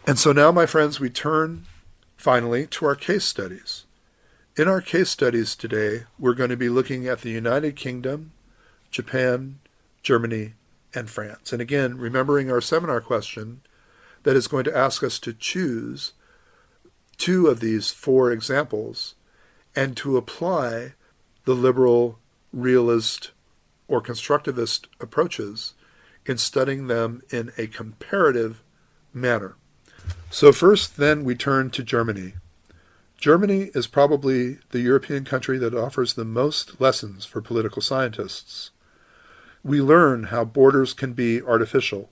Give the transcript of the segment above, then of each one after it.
And so now, my friends, we turn finally to our case studies. In our case studies today, we're going to be looking at the United Kingdom, Japan, Germany, and France. And again, remembering our seminar question that is going to ask us to choose two of these four examples and to apply the liberal, realist, or constructivist approaches in studying them in a comparative manner. So first, then, we turn to Germany. Germany is probably the European country that offers the most lessons for political scientists. We learn how borders can be artificial.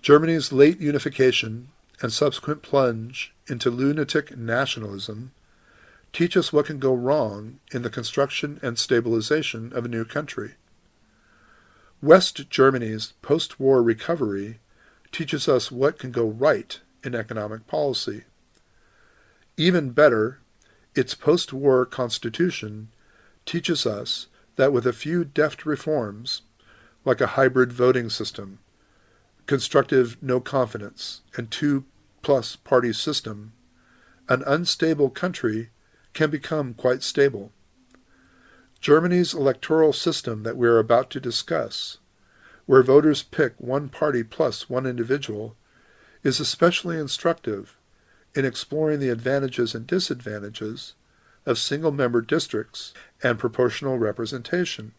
Germany's late unification and subsequent plunge into lunatic nationalism teach us what can go wrong in the construction and stabilization of a new country. West Germany's post-war recovery teaches us what can go right in economic policy. Even better, its post-war constitution teaches us that with a few deft reforms, like a hybrid voting system, constructive no confidence, and 2+ party system, an unstable country can become quite stable. Germany's electoral system that we are about to discuss, where voters pick one party plus one individual, is especially instructive in exploring the advantages and disadvantages of single-member districts and proportional representation.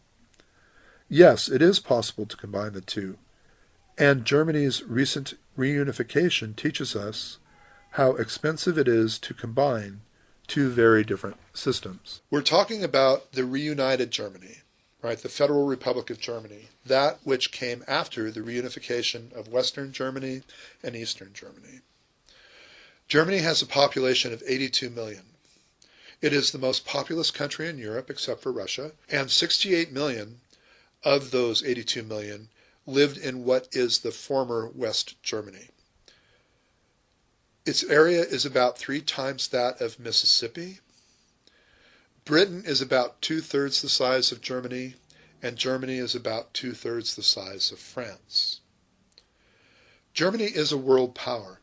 Yes, it is possible to combine the two, and Germany's recent reunification teaches us how expensive it is to combine two very different systems. We're talking about the reunited Germany, right? The Federal Republic of Germany, that which came after the reunification of Western Germany and Eastern Germany. Germany has a population of 82 million. It is the most populous country in Europe except for Russia, and 68 million of those 82 million lived in what is the former West Germany. Its area is about 3 times that of Mississippi. Britain is about 2/3 the size of Germany, and Germany is about 2/3 the size of France. Germany is a world power.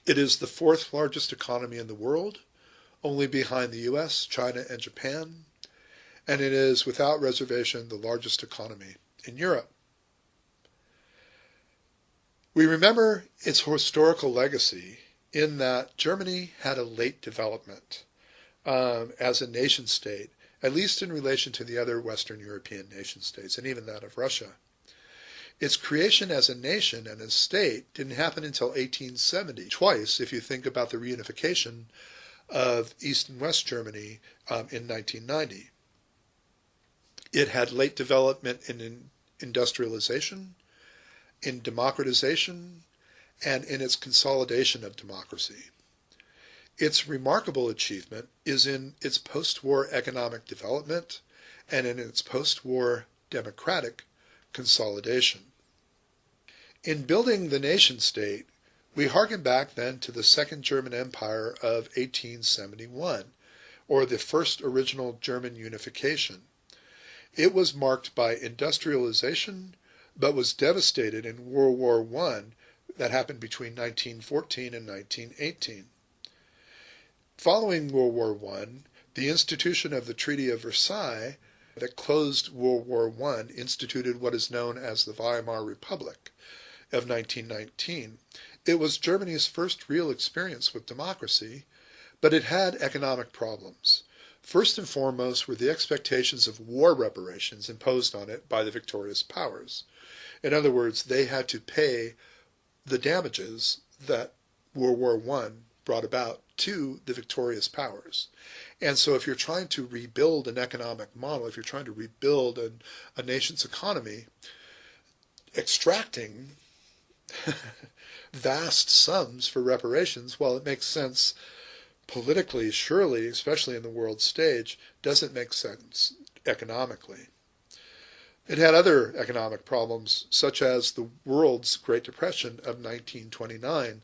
It is the 4th largest economy in the world, only behind the US, China, and Japan, and it is, without reservation, the largest economy in Europe. We remember its historical legacy in that Germany had a late development as a nation state, at least in relation to the other Western European nation states, and even that of Russia. Its creation as a nation and a state didn't happen until 1870, twice if you think about the reunification of East and West Germany in 1990. It had late development in industrialization, in democratization, and in its consolidation of democracy. Its remarkable achievement is in its post-war economic development and in its post-war democratic consolidation. In building the nation-state, we harken back then to the Second German Empire of 1871, or the first original German unification. It was marked by industrialization, but was devastated in World War I that happened between 1914 and 1918. Following World War I, the institution of the Treaty of Versailles that closed World War I instituted what is known as the Weimar Republic of 1919. It was Germany's first real experience with democracy, but it had economic problems. First and foremost were the expectations of war reparations imposed on it by the victorious powers. In other words, they had to pay the damages that World War I brought about to the victorious powers. And so if you're trying to rebuild an economic model, if you're trying to rebuild a nation's economy, extracting vast sums for reparations, while it makes sense politically, surely, especially in the world stage, doesn't make sense economically. It had other economic problems, such as the world's Great Depression of 1929,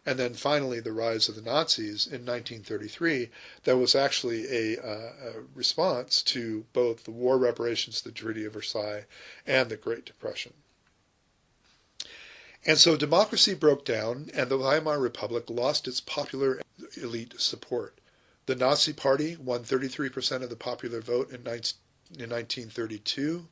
and then finally the rise of the Nazis in 1933, that was actually a response to both the war reparations, the Treaty of Versailles, and the Great Depression. And so democracy broke down, and the Weimar Republic lost its popular elite support. The Nazi Party won 33% of the popular vote in 1932,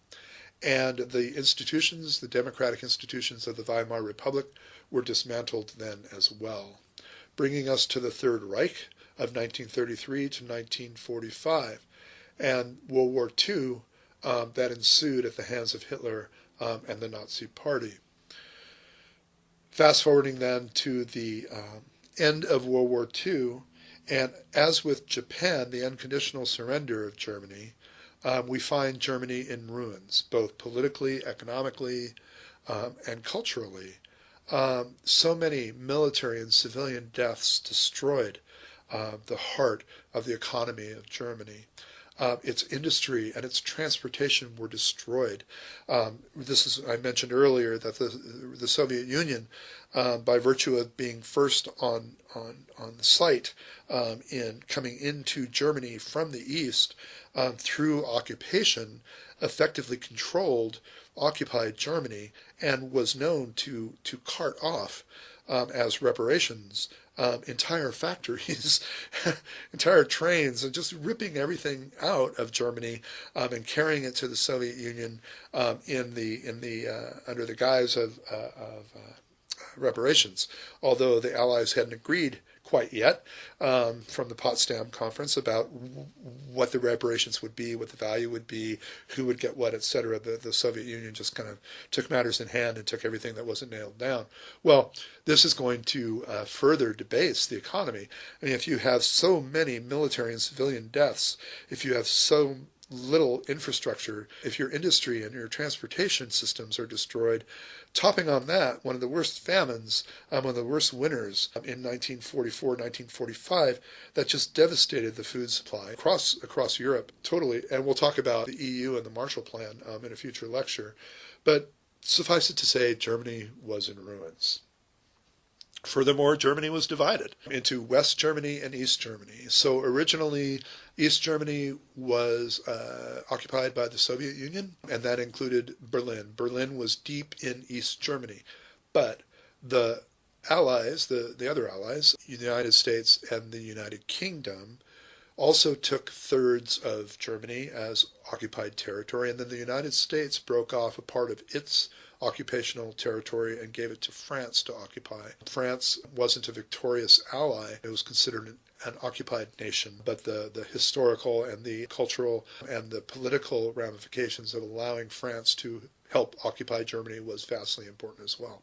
and the institutions, the democratic institutions of the Weimar Republic, were dismantled then as well, bringing us to the Third Reich of 1933 to 1945, and World War II that ensued at the hands of Hitler and the Nazi Party. Fast forwarding then to the end of World War II, and as with Japan, the unconditional surrender of Germany, we find Germany in ruins, both politically, economically, and culturally. So many military and civilian deaths destroyed the heart of the economy of Germany. Its industry and its transportation were destroyed. I mentioned earlier that the Soviet Union, by virtue of being first on the site in coming into Germany from the east through occupation, effectively controlled occupied Germany and was known to cart off as reparations entire factories, entire trains, and just ripping everything out of Germany and carrying it to the Soviet Union under the guise of reparations. Although the Allies hadn't agreed quite yet from the Potsdam Conference about what the reparations would be, what the value would be, who would get what, etc. The Soviet Union just kind of took matters in hand and took everything that wasn't nailed down. Well, this is going to further debase the economy. I mean, if you have so many military and civilian deaths, if you have so little infrastructure, if your industry and your transportation systems are destroyed, topping on that, one of the worst famines, one of the worst winters in 1944, 1945, that just devastated the food supply across Europe totally. And we'll talk about the EU and the Marshall Plan in a future lecture. But suffice it to say, Germany was in ruins. Furthermore, Germany was divided into West Germany and East Germany. So originally, East Germany was occupied by the Soviet Union, and that included Berlin. Berlin was deep in East Germany. But the Allies, the other Allies, the United States and the United Kingdom, also took thirds of Germany as occupied territory, and then the United States broke off a part of its occupational territory and gave it to France to occupy. France wasn't a victorious ally. It was considered an occupied nation, but the historical and the cultural and the political ramifications of allowing France to help occupy Germany was vastly important as well.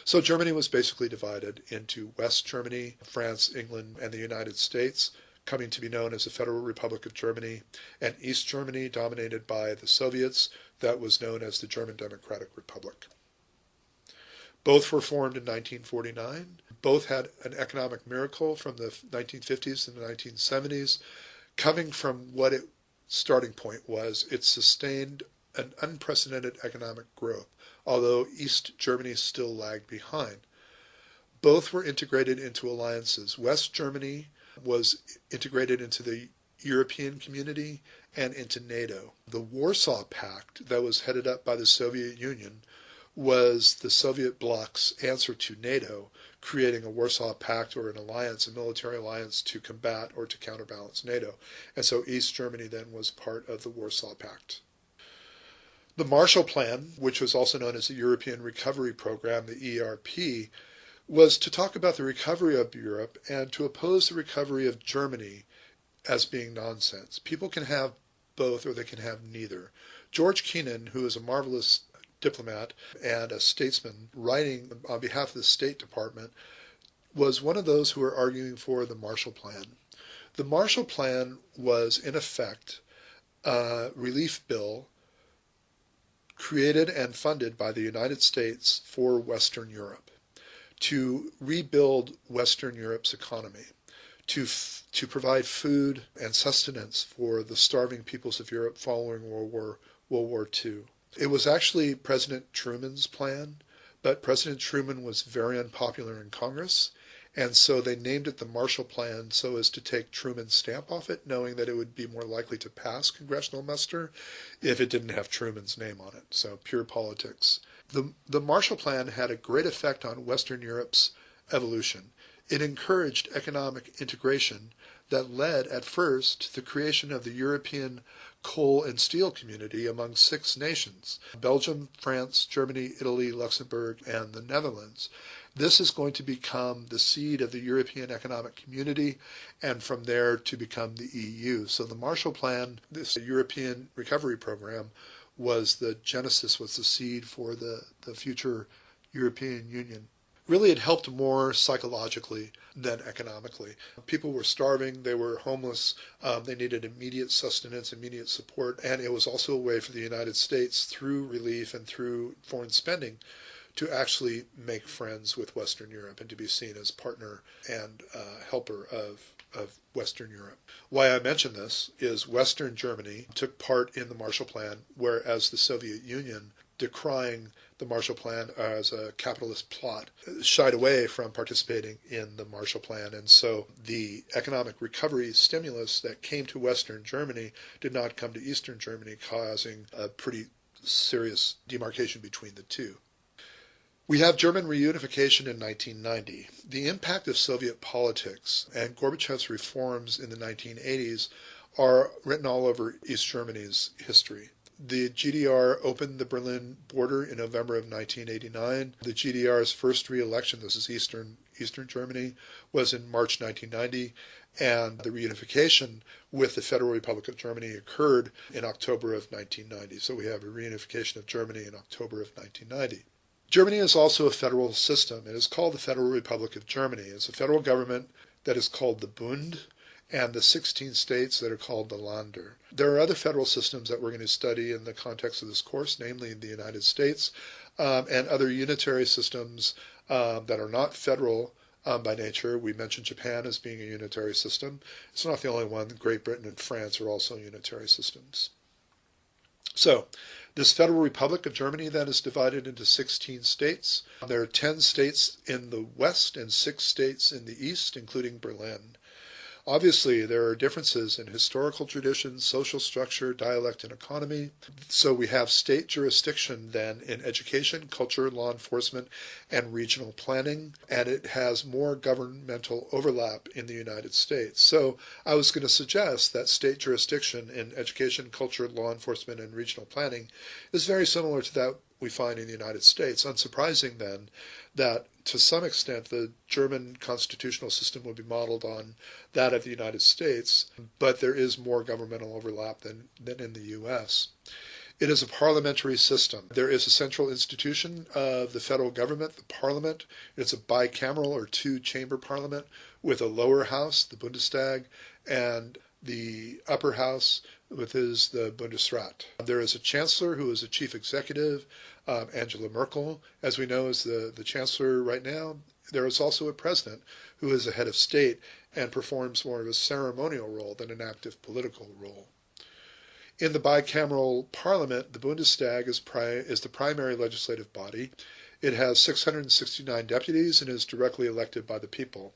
So Germany was basically divided into West Germany, France, England, and the United States, coming to be known as the Federal Republic of Germany, and East Germany, dominated by the Soviets, that was known as the German Democratic Republic. Both were formed in 1949. Both had an economic miracle from the 1950s and the 1970s, coming from what its starting point was. It sustained an unprecedented economic growth, although East Germany still lagged behind. Both were integrated into alliances. West Germany was integrated into the European community and into NATO. The Warsaw Pact that was headed up by the Soviet Union was the Soviet bloc's answer to NATO, creating a Warsaw Pact or an alliance, a military alliance to combat or to counterbalance NATO. And so East Germany then was part of the Warsaw Pact. The Marshall Plan, which was also known as the European Recovery Program, the ERP, was to talk about the recovery of Europe and to oppose the recovery of Germany as being nonsense. People can have both or they can have neither. George Kennan, who is a marvelous diplomat and a statesman writing on behalf of the State Department, was one of those who were arguing for the Marshall Plan. The Marshall Plan was, in effect, a relief bill created and funded by the United States for Western Europe to rebuild Western Europe's economy, to provide food and sustenance for the starving peoples of Europe following World War II. It was actually President Truman's plan, but President Truman was very unpopular in Congress, and so they named it the Marshall Plan so as to take Truman's stamp off it, knowing that it would be more likely to pass congressional muster if it didn't have Truman's name on it. So pure politics. The Marshall Plan had a great effect on Western Europe's evolution. It encouraged economic integration that led at first to the creation of the European coal and steel community among 6 nations: Belgium, France, Germany, Italy, Luxembourg, and the Netherlands. This is going to become the seed of the European Economic Community, and from there to become the EU. So the Marshall Plan, this European Recovery Program, was the genesis, was the seed for the future European Union. Really, it helped more psychologically than economically. People were starving, they were homeless, they needed immediate sustenance, immediate support, and it was also a way for the United States, through relief and through foreign spending, to actually make friends with Western Europe and to be seen as partner and helper of Western Europe. Why I mention this is Western Germany took part in the Marshall Plan, whereas the Soviet Union, decrying the Marshall Plan as a capitalist plot, shied away from participating in the Marshall Plan. And so the economic recovery stimulus that came to Western Germany did not come to Eastern Germany, causing a pretty serious demarcation between the two. We have German reunification in 1990. The impact of Soviet politics and Gorbachev's reforms in the 1980s are written all over East Germany's history. The GDR opened the Berlin border in November of 1989. The GDR's first re-election, this is Eastern Germany, was in March 1990, and the reunification with the Federal Republic of Germany occurred in October of 1990. So we have a reunification of Germany in October of 1990. Germany is also a federal system. It is called the Federal Republic of Germany. It's a federal government that is called the Bund, and the 16 states that are called the Länder. There are other federal systems that we're going to study in the context of this course, namely the United States, and other unitary systems that are not federal by nature. We mentioned Japan as being a unitary system. It's not the only one. Great Britain and France are also unitary systems. So, this Federal Republic of Germany then is divided into 16 states. There are 10 states in the west and 6 states in the east, including Berlin. Obviously, there are differences in historical traditions, social structure, dialect, and economy. So we have state jurisdiction then in education, culture, law enforcement, and regional planning, and it has more governmental overlap in the United States. So I was going to suggest that state jurisdiction in education, culture, law enforcement, and regional planning is very similar to that we find in the United States. Unsurprising then that to some extent the German constitutional system would be modeled on that of the United States, but there is more governmental overlap than in the U.S. It is a parliamentary system. There is a central institution of the federal government, the parliament. It's a bicameral or 2-chamber parliament with a lower house, the Bundestag, and the upper house, which is the Bundesrat. There is a chancellor who is a chief executive. Angela Merkel, as we know, is the chancellor right now. There is also a president who is a head of state and performs more of a ceremonial role than an active political role. In the bicameral parliament, the Bundestag is the primary legislative body. It has 669 deputies and is directly elected by the people.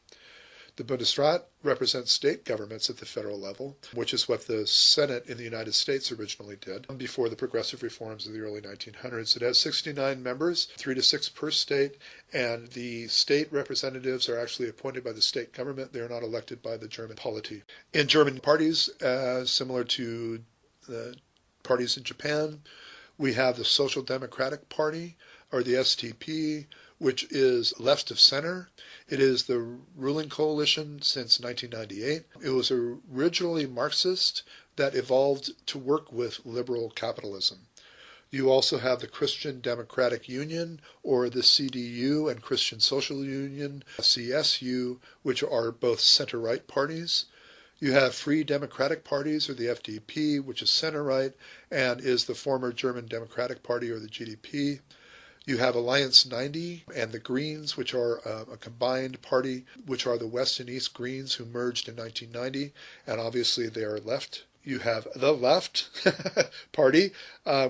The Bundesrat represents state governments at the federal level, which is what the Senate in the United States originally did before the progressive reforms of the early 1900s. It has 69 members, 3 to 6 per state, and the state representatives are actually appointed by the state government. They are not elected by the German polity. In German parties, similar to the parties in Japan, we have the Social Democratic Party, or the SDP, which is left of center. It is the ruling coalition since 1998. It was originally Marxist that evolved to work with liberal capitalism. You also have the Christian Democratic Union, or the CDU, and Christian Social Union, CSU, which are both center-right parties. You have Free Democratic Parties, or the FDP, which is center-right and is the former German Democratic Party, or the GDP. You have Alliance 90 and the Greens, which are a combined party, which are the West and East Greens who merged in 1990, and obviously they are left. You have the Left Party,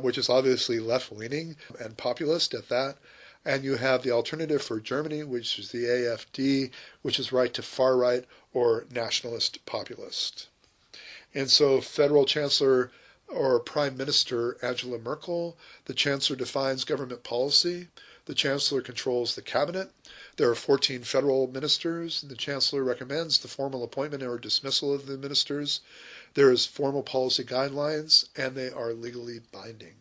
which is obviously left-leaning and populist at that. And you have the Alternative for Germany, which is the AfD, which is right to far right or nationalist populist. And so Federal Chancellor or Prime Minister Angela Merkel. The Chancellor defines government policy. The Chancellor controls the cabinet. There are 14 federal ministers. The Chancellor recommends the formal appointment or dismissal of the ministers. There is formal policy guidelines, and they are legally binding.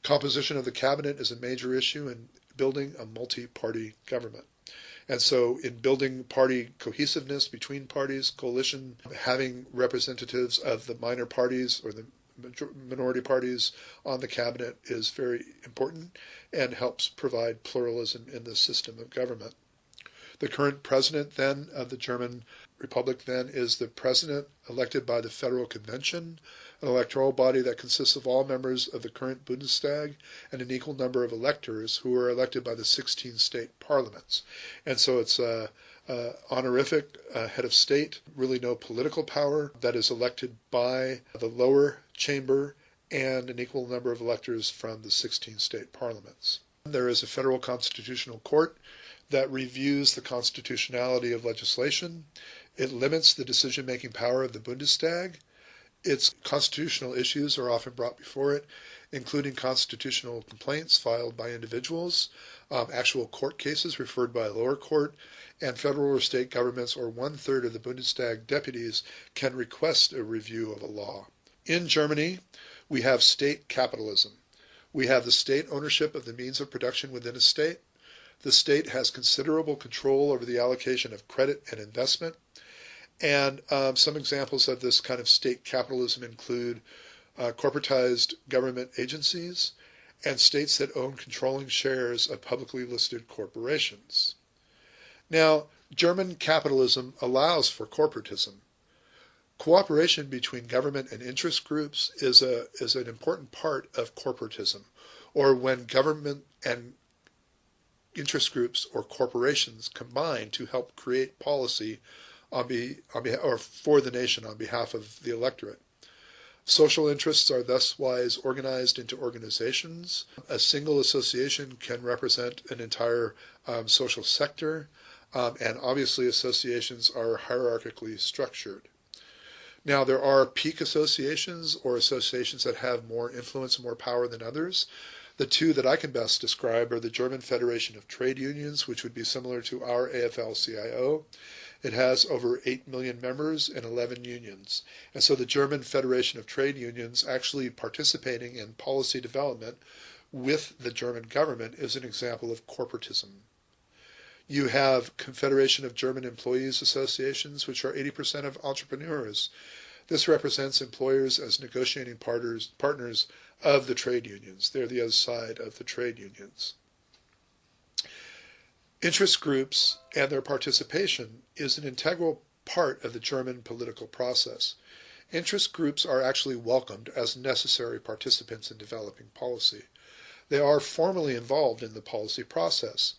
Composition of the cabinet is a major issue in building a multi-party government. And so in building party cohesiveness between parties, coalition, having representatives of the minor parties or the minority parties on the cabinet is very important and helps provide pluralism in the system of government. The current president then of the German Republic then is the president elected by the Federal Convention, an electoral body that consists of all members of the current Bundestag and an equal number of electors who are elected by the 16 state parliaments. And so it's a honorific head of state, really no political power, that is elected by the lower chamber and an equal number of electors from the 16 state parliaments. There is a federal constitutional court that reviews the constitutionality of legislation. It limits the decision-making power of the Bundestag. Its constitutional issues are often brought before it, including constitutional complaints filed by individuals, actual court cases referred by a lower court, and federal or state governments or one-third of the Bundestag deputies can request a review of a law. In Germany, we have state capitalism. We have the state ownership of the means of production within a state. The state has considerable control over the allocation of credit and investment. And some examples of this kind of state capitalism include corporatized government agencies and states that own controlling shares of publicly listed corporations. Now, German capitalism allows for corporatism. Cooperation between government and interest groups is an important part of corporatism, or when government and interest groups or corporations combine to help create policy on behalf, or for the nation on behalf of the electorate. Social interests are thus wise organized into organizations. A single association can represent an entire social sector, and obviously associations are hierarchically structured. Now, there are peak associations or associations that have more influence and more power than others. The two that I can best describe are the German Federation of Trade Unions, which would be similar to our AFL-CIO. It has over 8 million members and 11 unions. And so the German Federation of Trade Unions actually participating in policy development with the German government is an example of corporatism. You have Confederation of German Employees Associations, which are 80% of entrepreneurs. This represents employers as negotiating partners of the trade unions. They're the other side of the trade unions. Interest groups and their participation is an integral part of the German political process. Interest groups are actually welcomed as necessary participants in developing policy. They are formally involved in the policy process.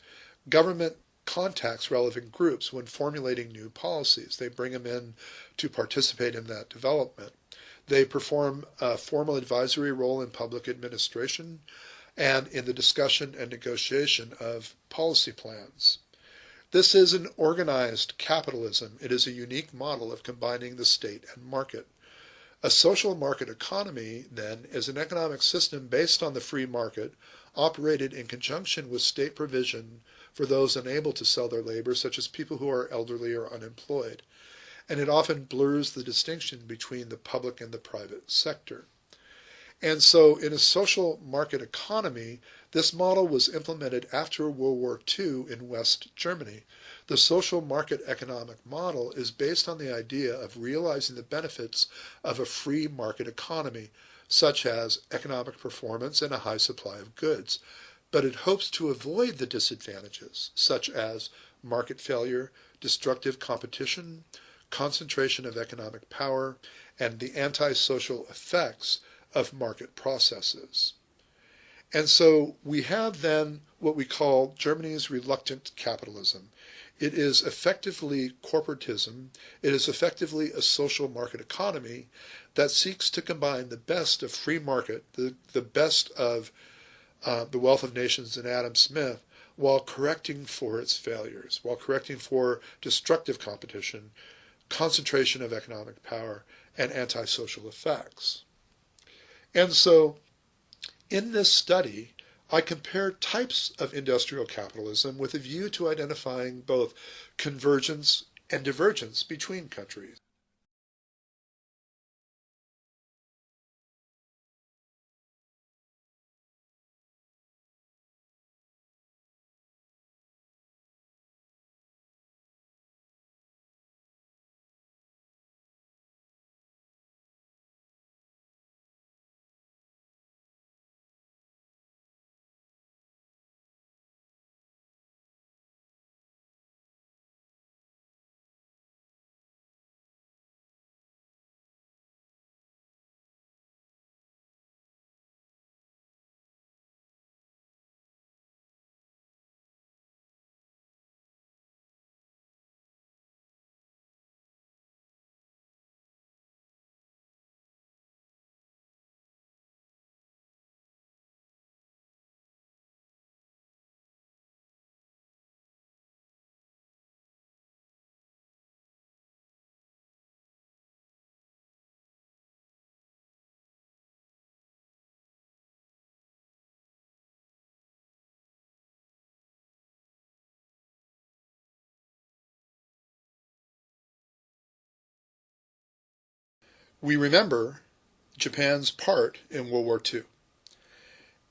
Government contacts relevant groups when formulating new policies. They bring them in to participate in that development. They perform a formal advisory role in public administration and in the discussion and negotiation of policy plans. This is an organized capitalism. It is a unique model of combining the state and market. A social market economy, then, is an economic system based on the free market, operated in conjunction with state provision for those unable to sell their labor, such as people who are elderly or unemployed. And it often blurs the distinction between the public and the private sector. And so in a social market economy, this model was implemented after World War II in West Germany. The social market economic model is based on the idea of realizing the benefits of a free market economy, such as economic performance and a high supply of goods. But it hopes to avoid the disadvantages, such as market failure, destructive competition, concentration of economic power, and the antisocial effects of market processes. And so we have then what we call Germany's reluctant capitalism. It is effectively corporatism. It is effectively a social market economy that seeks to combine the best of free market, the best of the Wealth of Nations and Adam Smith, while correcting for its failures, while correcting for destructive competition, concentration of economic power, and antisocial effects. And so in this study, I compare types of industrial capitalism with a view to identifying both convergence and divergence between countries. We remember Japan's part in World War II,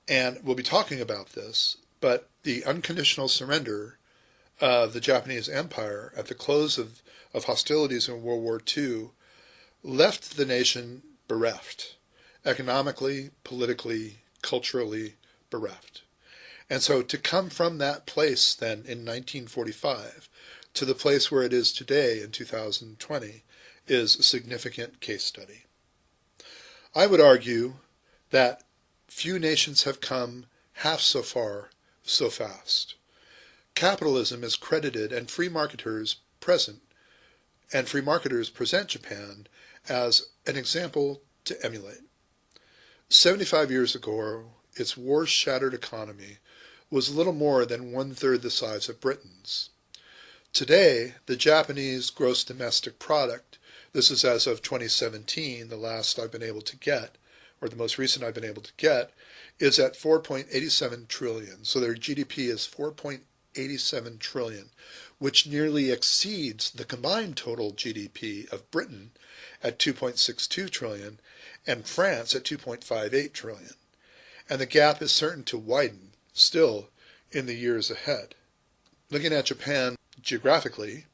and we'll be talking about this, but the unconditional surrender of the Japanese Empire at the close of hostilities in World War II left the nation bereft, economically, politically, culturally bereft. And so to come from that place then in 1945 to the place where it is today in 2020 is a significant case study. I would argue that few nations have come half so far so fast. Capitalism is credited and free marketers present Japan as an example to emulate. 75 years ago, its war-shattered economy was little more than one-third the size of Britain's. Today, the Japanese gross domestic product, this is as of 2017, the last I've been able to get, or the most recent I've been able to get, is at 4.87 trillion. So their GDP is 4.87 trillion, which nearly exceeds the combined total GDP of Britain at 2.62 trillion and France at 2.58 trillion. And the gap is certain to widen still in the years ahead. Looking at Japan geographically,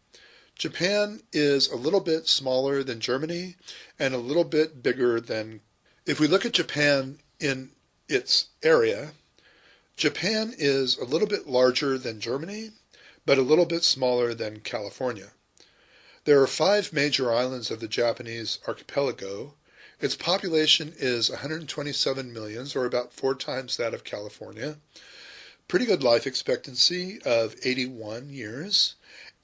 Japan is a little bit smaller than Germany and a little bit bigger than. If we look at Japan in its area, Japan is a little bit larger than Germany, but a little bit smaller than California. There are 5 major islands of the Japanese archipelago. Its population is 127 million, or about 4 times that of California. Pretty good life expectancy of 81 years,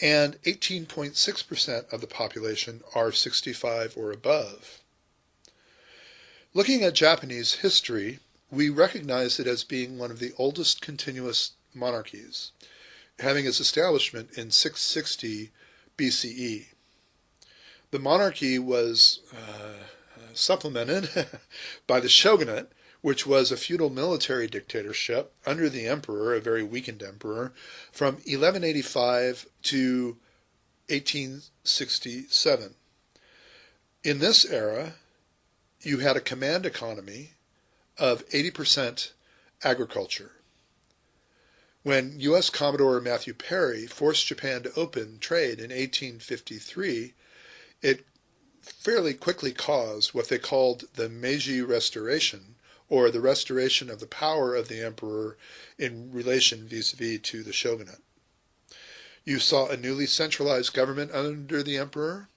and 18.6% of the population are 65 or above. Looking at Japanese history, we recognize it as being one of the oldest continuous monarchies, having its establishment in 660 BCE. The monarchy was supplemented by the shogunate, which was a feudal military dictatorship under the emperor, a very weakened emperor, from 1185 to 1867. In this era, you had a command economy of 80% agriculture. When U.S. Commodore Matthew Perry forced Japan to open trade in 1853, it fairly quickly caused what they called the Meiji Restoration, or the restoration of the power of the emperor in relation vis-a-vis to the shogunate. You saw a newly centralized government under the emperor,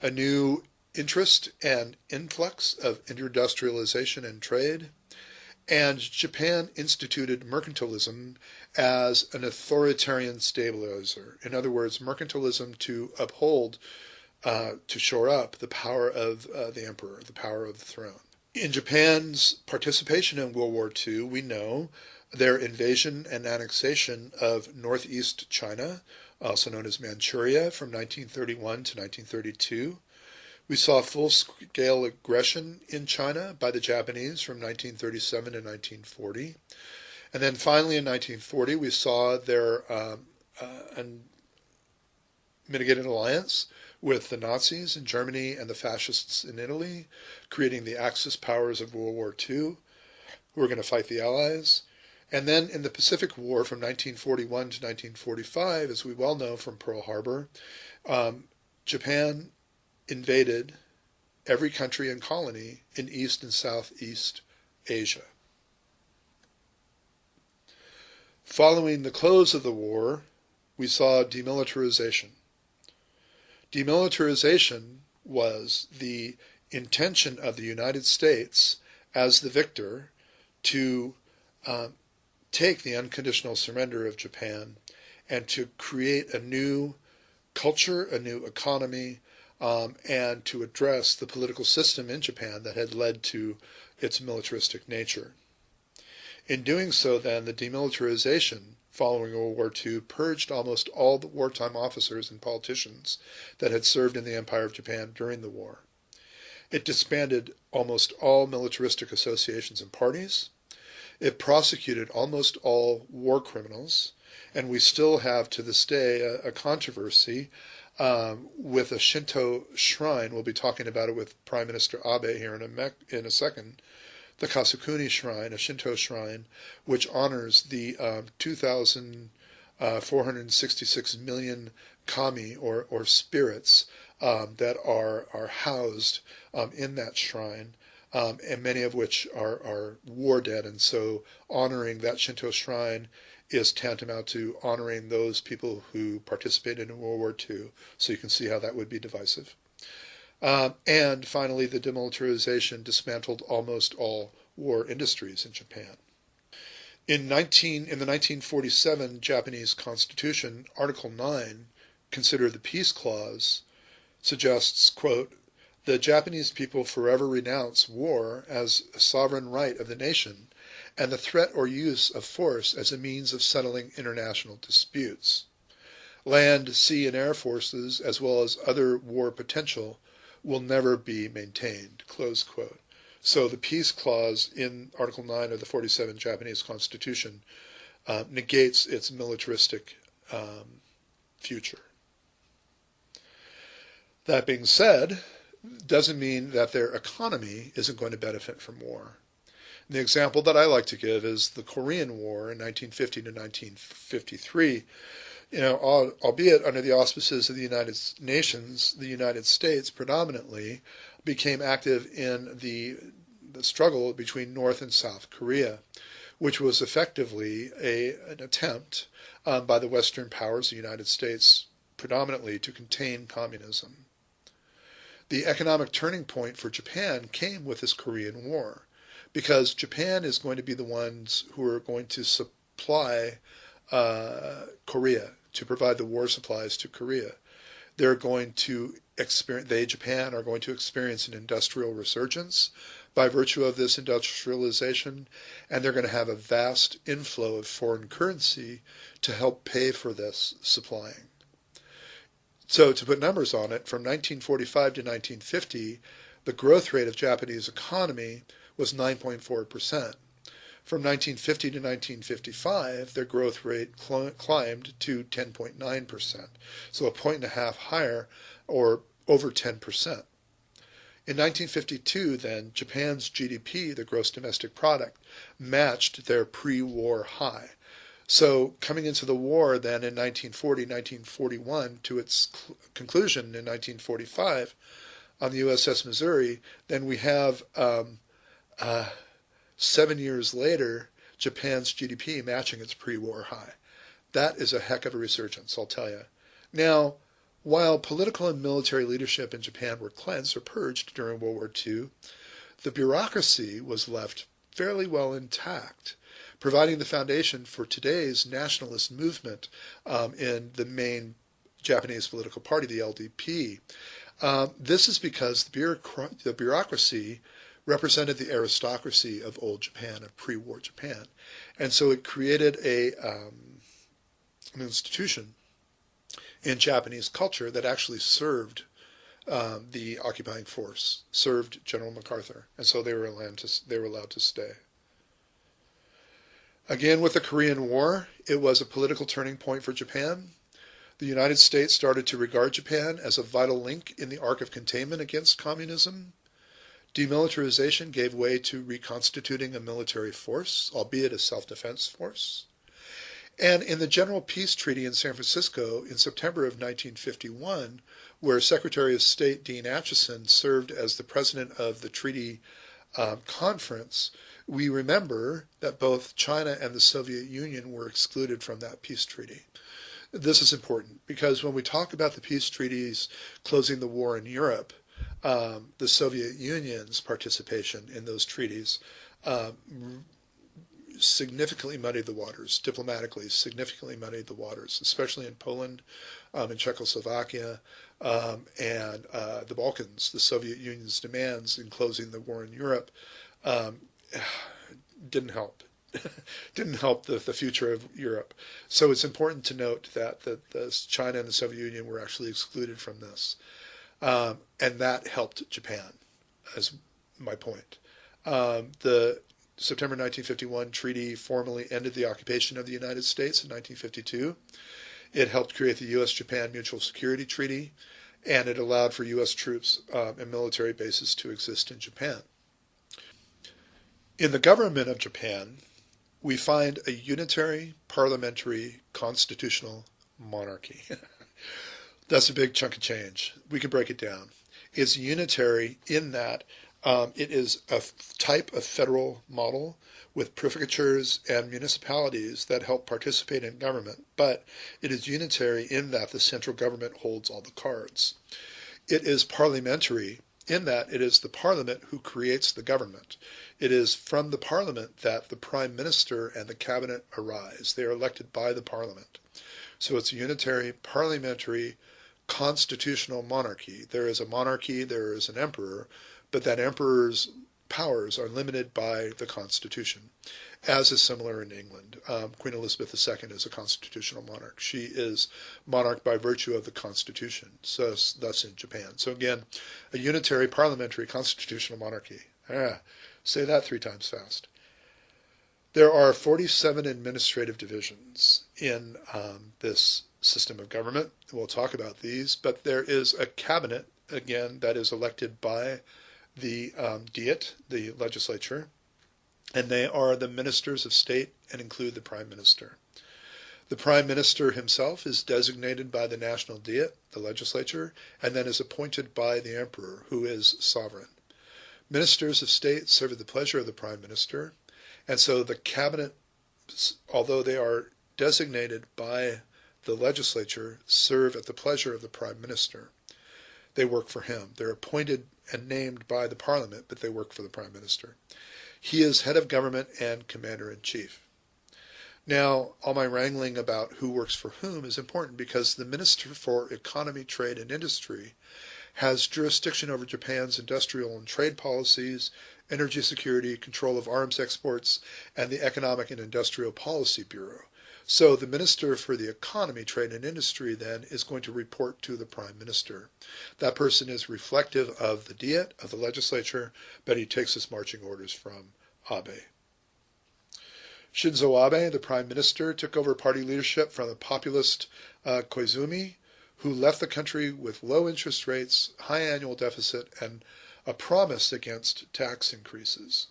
a new interest and influx of industrialization and trade, and Japan instituted mercantilism as an authoritarian stabilizer. In other words, mercantilism to uphold, to shore up the power of the emperor, the power of the throne. In Japan's participation in World War II, we know their invasion and annexation of northeast China, also known as Manchuria, from 1931 to 1932. We saw full-scale aggression in China by the Japanese from 1937 to 1940. And then finally in 1940, we saw their mitigated alliance with the Nazis in Germany and the fascists in Italy, creating the Axis powers of World War II, who were going to fight the Allies. And then in the Pacific War from 1941 to 1945, as we well know from Pearl Harbor, Japan invaded every country and colony in East and Southeast Asia. Following the close of the war, we saw demilitarization. Demilitarization was the intention of the United States as the victor to take the unconditional surrender of Japan and to create a new culture, a new economy, and to address the political system in Japan that had led to its militaristic nature. In doing so, then, the demilitarization following World War II purged almost all the wartime officers and politicians that had served in the Empire of Japan during the war. It disbanded almost all militaristic associations and parties. It prosecuted almost all war criminals, and we still have to this day a controversy with a Shinto shrine. We'll be talking about it with Prime Minister Abe here in a second. The Kasukuni Shrine, a Shinto shrine, which honors the 2,466 million kami, or spirits, that are housed in that shrine, and many of which are war dead. And so honoring that Shinto shrine is tantamount to honoring those people who participated in World War II. So you can see how that would be divisive. And finally, the demilitarization dismantled almost all war industries in Japan. In the 1947 Japanese Constitution, Article 9, consider the Peace Clause, suggests, quote, "The Japanese people forever renounce war as a sovereign right of the nation and the threat or use of force as a means of settling international disputes. Land, sea, and air forces, as well as other war potential, will never be maintained," close quote. So the Peace Clause in Article 9 of the 47 Japanese Constitution negates its militaristic future. That being said, doesn't mean that their economy isn't going to benefit from war. And the example that I like to give is the Korean War in 1950 to 1953. Albeit under the auspices of the United Nations, the United States predominantly became active in the struggle between North and South Korea, which was effectively an attempt by the Western powers, the United States predominantly, to contain communism. The economic turning point for Japan came with this Korean War, because Japan is going to be the ones who are going to supply Korea, to provide the war supplies to Korea. They're going to Japan are going to experience an industrial resurgence by virtue of this industrialization, and they're going to have a vast inflow of foreign currency to help pay for this supplying. So to put numbers on it, from 1945 to 1950, the growth rate of Japanese economy was 9.4%. From 1950 to 1955, their growth rate climbed to 10.9%, so a point and a half higher, or over 10%. In 1952, then, Japan's GDP, the gross domestic product, matched their pre-war high. So coming into the war then in 1940, 1941, to its conclusion in 1945 on the USS Missouri, then we have 7 years later, Japan's GDP matching its pre-war high. That is a heck of a resurgence, I'll tell you. Now, while political and military leadership in Japan were cleansed or purged during World War II, the bureaucracy was left fairly well intact, providing the foundation for today's nationalist movement in the main Japanese political party, the LDP. This is because the bureaucracy represented the aristocracy of old Japan, of pre-war Japan. And so it created an institution in Japanese culture that actually served the occupying force, served General MacArthur, and so they were allowed to stay. Again, with the Korean War, it was a political turning point for Japan. The United States started to regard Japan as a vital link in the arc of containment against communism. Demilitarization gave way to reconstituting a military force, albeit a self-defense force. And in the General Peace Treaty in San Francisco in September of 1951, where Secretary of State Dean Acheson served as the president of the treaty conference, we remember that both China and the Soviet Union were excluded from that peace treaty. This is important because when we talk about the peace treaties closing the war in Europe, the Soviet Union's participation in those treaties significantly muddied the waters, diplomatically significantly muddied the waters, especially in Poland, in Czechoslovakia, and the Balkans. The Soviet Union's demands in closing the war in Europe didn't help. Didn't help the future of Europe. So it's important to note that China and the Soviet Union were actually excluded from this. And that helped Japan, as my point. The September 1951 treaty formally ended the occupation of the United States in 1952. It helped create the U.S.-Japan Mutual Security Treaty, and it allowed for U.S. troops and military bases to exist in Japan. In the government of Japan, we find a unitary, parliamentary, constitutional monarchy. That's a big chunk of change. We can break it down. It's unitary in that it is a type of federal model with prefectures and municipalities that help participate in government, but it is unitary in that the central government holds all the cards. It is parliamentary in that it is the parliament who creates the government. It is from the parliament that the prime minister and the cabinet arise. They are elected by the parliament. So it's a unitary, parliamentary, constitutional monarchy. There is a monarchy, there is an emperor, but that emperor's powers are limited by the Constitution, as is similar in England. Queen Elizabeth II is a constitutional monarch. She is monarch by virtue of the Constitution. So that's in Japan. So again, a unitary, parliamentary, constitutional monarchy. Say that 3 times fast. There are 47 administrative divisions in this system of government. We'll talk about these, but there is a cabinet, again, that is elected by the Diet, the legislature, and they are the ministers of state and include the prime minister. The prime minister himself is designated by the national Diet, the legislature, and then is appointed by the emperor, who is sovereign. Ministers of state serve at the pleasure of the prime minister, and so the cabinet, although they are designated by the legislature, serve at the pleasure of the prime minister. They work for him. They're appointed and named by the parliament, but they work for the prime minister. He is head of government and commander-in-chief. Now, all my wrangling about who works for whom is important because the Minister for Economy, Trade, and Industry has jurisdiction over Japan's industrial and trade policies, energy security, control of arms exports, and the Economic and Industrial Policy Bureau. So the Minister for the Economy, Trade, and Industry then is going to report to the Prime Minister. That person is reflective of the Diet, of the legislature, but he takes his marching orders from Abe. Shinzo Abe, the Prime Minister, took over party leadership from the populist Koizumi, who left the country with low interest rates, high annual deficit, and a promise against tax increases.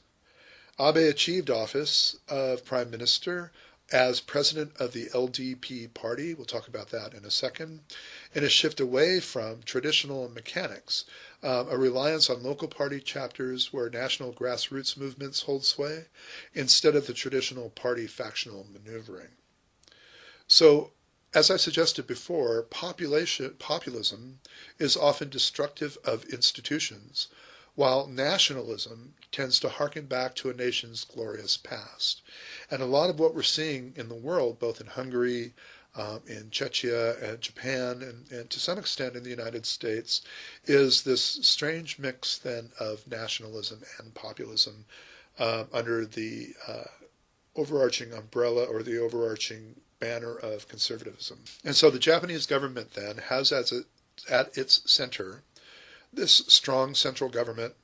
Abe achieved office of Prime Minister as president of the LDP party, we'll talk about that in a second, in a shift away from traditional mechanics, a reliance on local party chapters where national grassroots movements hold sway, instead of the traditional party factional maneuvering. So, as I suggested before, populism is often destructive of institutions, while nationalism tends to harken back to a nation's glorious past. And a lot of what we're seeing in the world, both in Hungary, in Czechia, and Japan, and to some extent in the United States, is this strange mix then of nationalism and populism under the overarching umbrella or the overarching banner of conservatism. And so the Japanese government then has at its center This strong central government,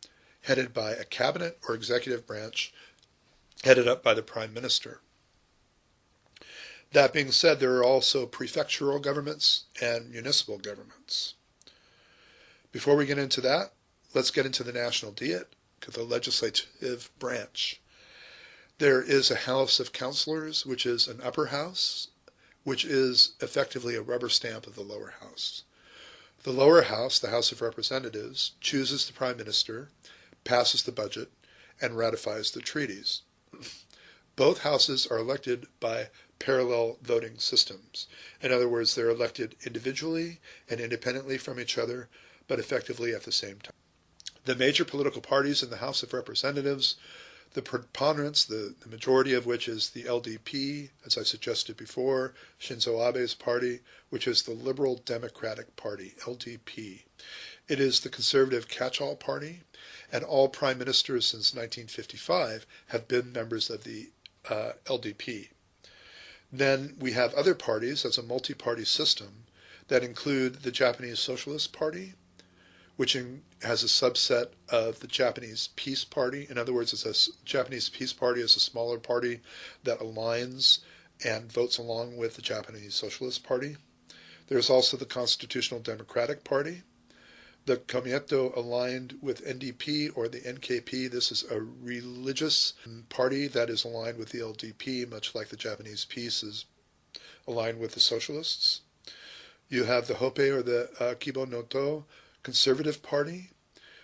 headed by a cabinet or executive branch, headed up by the prime minister. That being said, there are also prefectural governments and municipal governments. Before we get into that, let's get into the National Diet, the legislative branch. There is a House of Councilors, which is an upper house, which is effectively a rubber stamp of the lower house. The lower house, the House of Representatives, chooses the prime minister, passes the budget, and ratifies the treaties. Both houses are elected by parallel voting systems. In other words, they're elected individually and independently from each other, but effectively at the same time. The major political parties in the House of Representatives, the preponderance, the majority of which is the LDP, as I suggested before, Shinzo Abe's party, which is the Liberal Democratic Party, LDP. It is the conservative catch-all party, and all prime ministers since 1955 have been members of the LDP. Then we have other parties as a multi-party system that include the Japanese Socialist Party, which has a subset of the Japanese Peace Party. In other words, the Japanese Peace Party is a smaller party that aligns and votes along with the Japanese Socialist Party. There's also the Constitutional Democratic Party. The Komeito aligned with NDP or the NKP. This is a religious party that is aligned with the LDP, much like the Japanese Peace is aligned with the Socialists. You have the Hoppe or the Kibo no To Conservative Party.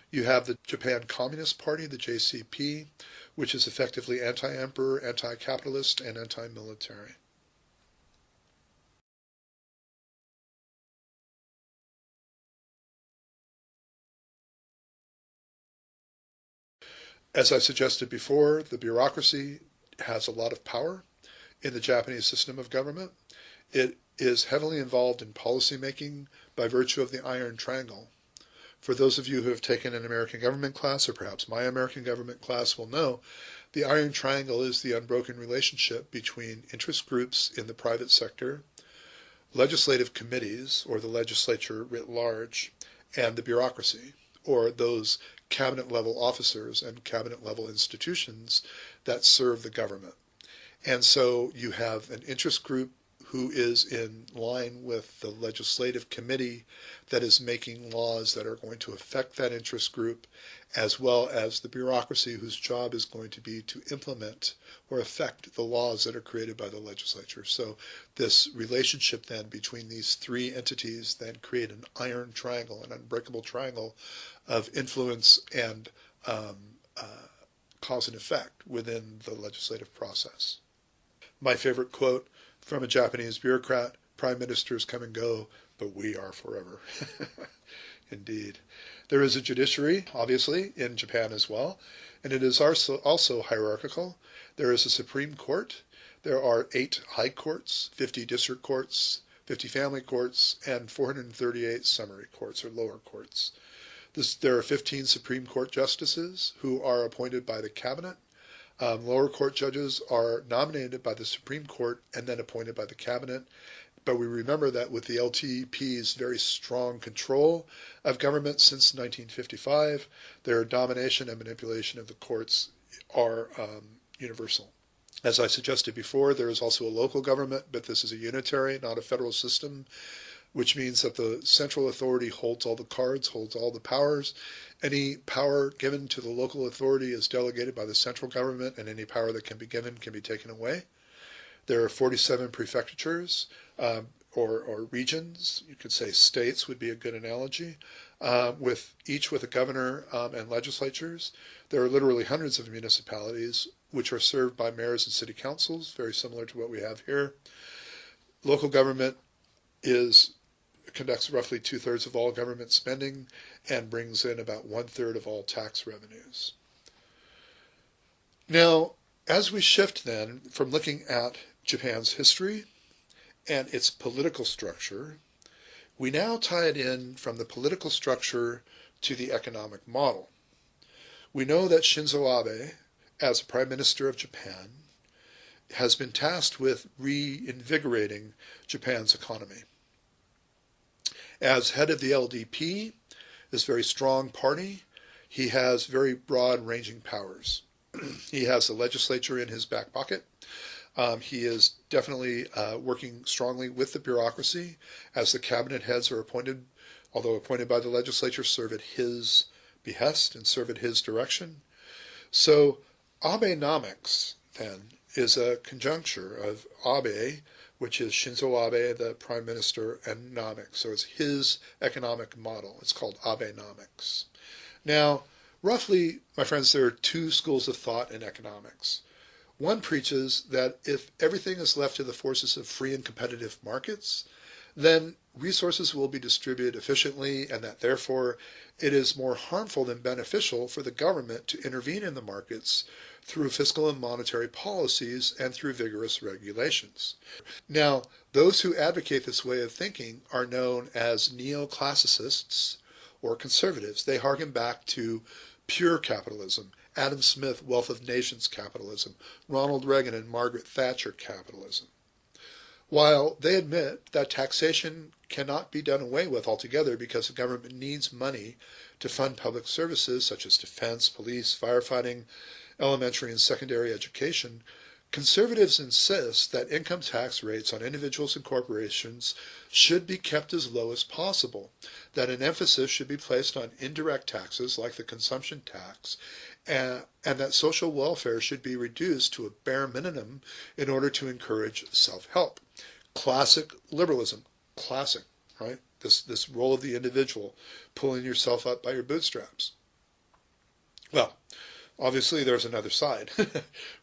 You have the Japan Communist Party, the JCP, which is effectively anti-emperor, anti-capitalist, and anti-military. As I suggested before, the bureaucracy has a lot of power in the Japanese system of government. It is heavily involved in policy making by virtue of the Iron Triangle. For those of you who have taken an American government class, or perhaps my American government class will know, the Iron Triangle is the unbroken relationship between interest groups in the private sector, legislative committees, or the legislature writ large, and the bureaucracy, or those cabinet-level officers and cabinet-level institutions that serve the government. And so you have an interest group who is in line with the legislative committee that is making laws that are going to affect that interest group, as well as the bureaucracy whose job is going to be to implement or affect the laws that are created by the legislature. So this relationship then between these three entities then create an iron triangle, an unbreakable triangle of influence and cause and effect within the legislative process. My favorite quote from a Japanese bureaucrat: prime ministers come and go, but we are forever. Indeed. There is a judiciary, obviously, in Japan as well, and it is also hierarchical. There is a Supreme Court. There are 8 high courts, 50 district courts, 50 family courts, and 438 summary courts or lower courts. There are 15 Supreme Court justices who are appointed by the cabinet. Lower court judges are nominated by the Supreme Court and then appointed by the cabinet. But we remember that with the LTP's very strong control of government since 1955, their domination and manipulation of the courts are universal. As I suggested before, there is also a local government, but this is a unitary, not a federal system, which means that the central authority holds all the cards, holds all the powers. Any power given to the local authority is delegated by the central government, and any power that can be given can be taken away. There are 47 prefectures, or regions. You could say states would be a good analogy, each with a governor and legislatures. There are literally hundreds of municipalities which are served by mayors and city councils, very similar to what we have here. Local government conducts roughly 2/3 of all government spending and brings in about 1/3 of all tax revenues. Now, as we shift then from looking at Japan's history and its political structure, we now tie it in from the political structure to the economic model. We know that Shinzo Abe, as Prime Minister of Japan, has been tasked with reinvigorating Japan's economy. As head of the LDP, this very strong party, he has very broad-ranging powers. He has the legislature in his back pocket. He is definitely working strongly with the bureaucracy, as the cabinet heads are appointed, although appointed by the legislature, serve at his behest and serve at his direction. So Abenomics, then, is a conjuncture of Abe, which is Shinzo Abe, the prime minister, and nomics. So it's his economic model. It's called Abenomics. Now, roughly, my friends, there are two schools of thought in economics. One preaches that if everything is left to the forces of free and competitive markets, then resources will be distributed efficiently, and that therefore it is more harmful than beneficial for the government to intervene in the markets through fiscal and monetary policies and through vigorous regulations. Now, those who advocate this way of thinking are known as neoclassicists or conservatives. They harken back to pure capitalism, Adam Smith, Wealth of Nations capitalism, Ronald Reagan and Margaret Thatcher capitalism. While they admit that taxation cannot be done away with altogether because the government needs money to fund public services such as defense, police, firefighting, elementary and secondary education, conservatives insist that income tax rates on individuals and corporations should be kept as low as possible, that an emphasis should be placed on indirect taxes like the consumption tax, and that social welfare should be reduced to a bare minimum in order to encourage self-help. Classic liberalism, classic, right? This role of the individual, pulling yourself up by your bootstraps. Well, obviously there's another side,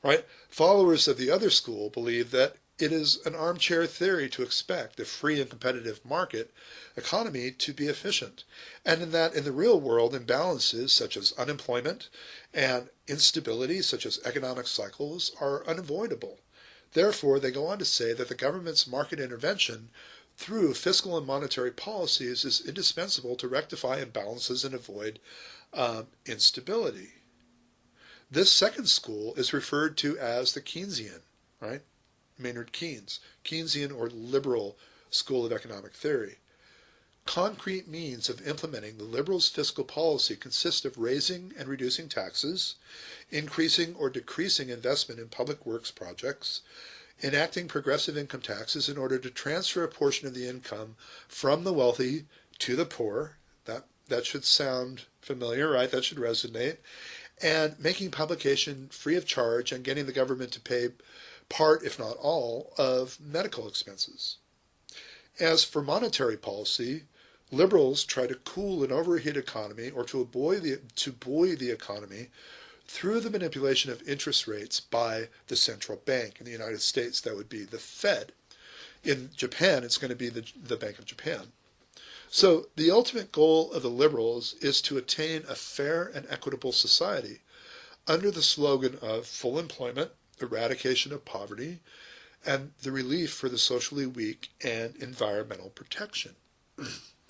right? Followers of the other school believe that it is an armchair theory to expect the free and competitive market economy to be efficient, and in that in the real world imbalances such as unemployment and instability such as economic cycles are unavoidable. Therefore, they go on to say that the government's market intervention through fiscal and monetary policies is indispensable to rectify imbalances and avoid instability. This second school is referred to as the Keynesian, right? Maynard Keynes, Keynesian or liberal school of economic theory. Concrete means of implementing the liberals' fiscal policy consist of raising and reducing taxes, increasing or decreasing investment in public works projects, enacting progressive income taxes in order to transfer a portion of the income from the wealthy to the poor. That should sound familiar, right? That should resonate. And making publication free of charge and getting the government to pay part, if not all, of medical expenses. As for monetary policy, liberals try to cool an overheated economy or to buoy the economy through the manipulation of interest rates by the central bank. In the United States, that would be the Fed. In Japan, it's going to be the Bank of Japan. So the ultimate goal of the liberals is to attain a fair and equitable society under the slogan of full employment, eradication of poverty, and the relief for the socially weak and environmental protection.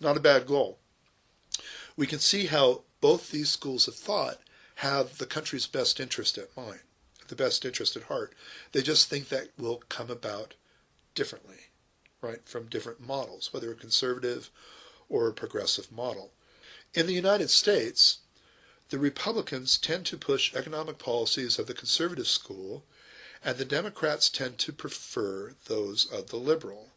Not a bad goal. We can see how both these schools of thought have the country's best interest at mind, the best interest at heart. They just think that will come about differently, right, from different models, whether a conservative or a progressive model. In the United States, the Republicans tend to push economic policies of the conservative school, and the Democrats tend to prefer those of the liberal.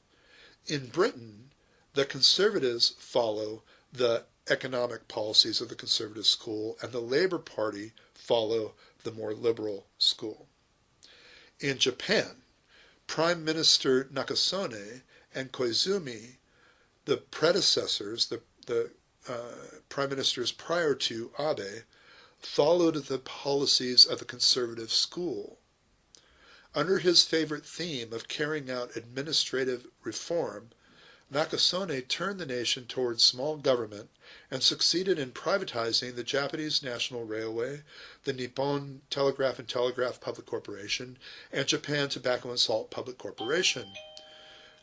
In Britain, the conservatives follow the economic policies of the conservative school, and the Labour Party follow the more liberal school. In Japan, Prime Minister Nakasone and Koizumi, the predecessors, the prime ministers prior to Abe, followed the policies of the conservative school. Under his favorite theme of carrying out administrative reform, Nakasone turned the nation towards small government and succeeded in privatizing the Japanese National Railway, the Nippon Telegraph and Telegraph Public Corporation, and Japan Tobacco and Salt Public Corporation.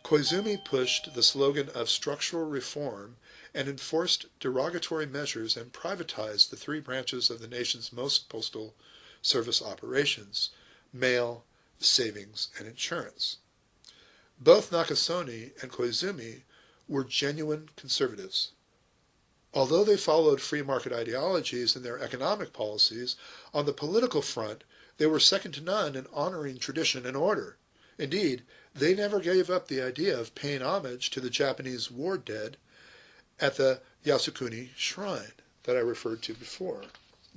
Koizumi pushed the slogan of structural reform and enforced derogatory measures and privatized the three branches of the nation's most postal service operations: mail, savings, and insurance. Both Nakasone and Koizumi were genuine conservatives. Although they followed free market ideologies in their economic policies, on the political front they were second to none in honoring tradition and order. Indeed, they never gave up the idea of paying homage to the Japanese war dead at the Yasukuni Shrine that I referred to before.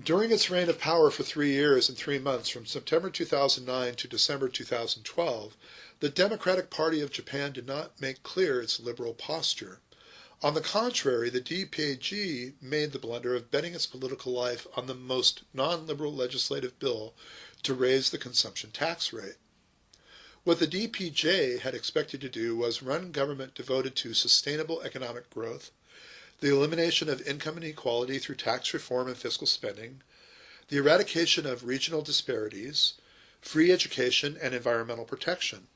During its reign of power for 3 years and 3 months, from September 2009 to December 2012, the Democratic Party of Japan did not make clear its liberal posture. On the contrary, the DPG made the blunder of betting its political life on the most non-liberal legislative bill to raise the consumption tax rate. What the DPJ had expected to do was run government devoted to sustainable economic growth, the elimination of income inequality through tax reform and fiscal spending, the eradication of regional disparities, free education, and environmental protection.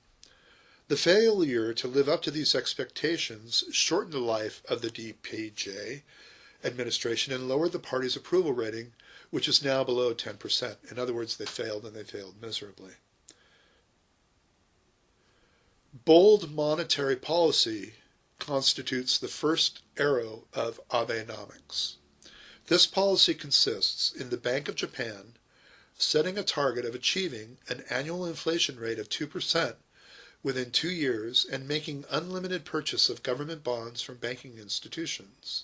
The failure to live up to these expectations shortened the life of the DPJ administration and lowered the party's approval rating, which is now below 10%. In other words, they failed, and they failed miserably. Bold monetary policy constitutes the first arrow of Abenomics. This policy consists in the Bank of Japan setting a target of achieving an annual inflation rate of 2% within 2 years and making unlimited purchase of government bonds from banking institutions.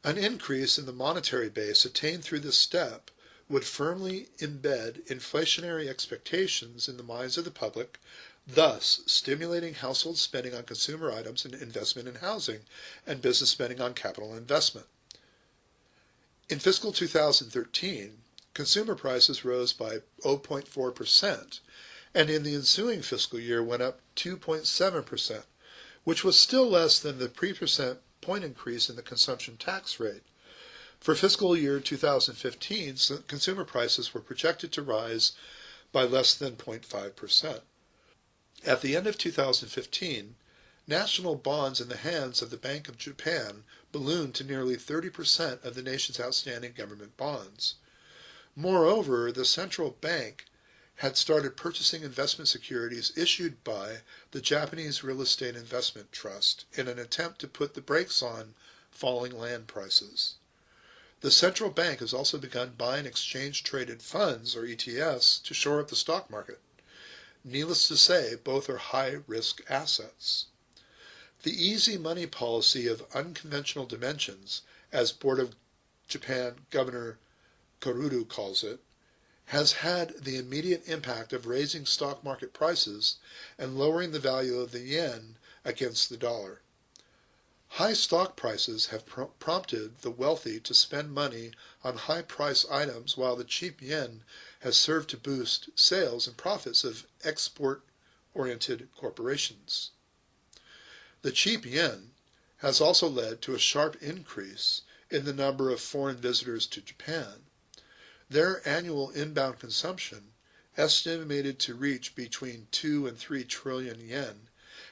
An increase in the monetary base attained through this step would firmly embed inflationary expectations in the minds of the public, thus stimulating household spending on consumer items and investment in housing, and business spending on capital investment. In fiscal 2013, consumer prices rose by 0.4%, and in the ensuing fiscal year went up 2.7%, which was still less than the pre-percent point increase in the consumption tax rate. For fiscal year 2015, consumer prices were projected to rise by less than 0.5%. At the end of 2015, national bonds in the hands of the Bank of Japan ballooned to nearly 30% of the nation's outstanding government bonds. Moreover, the central bank had started purchasing investment securities issued by the Japanese Real Estate Investment Trust in an attempt to put the brakes on falling land prices. The central bank has also begun buying exchange-traded funds, or ETFs, to shore up the stock market. Needless to say, both are high-risk assets. The easy money policy of unconventional dimensions, as Board of Japan Governor Kururu calls it, has had the immediate impact of raising stock market prices and lowering the value of the yen against the dollar. High stock prices have prompted the wealthy to spend money on high-price items, while the cheap yen has served to boost sales and profits of export-oriented corporations. The cheap yen has also led to a sharp increase in the number of foreign visitors to Japan. Their annual inbound consumption, estimated to reach between 2 and 3 trillion yen,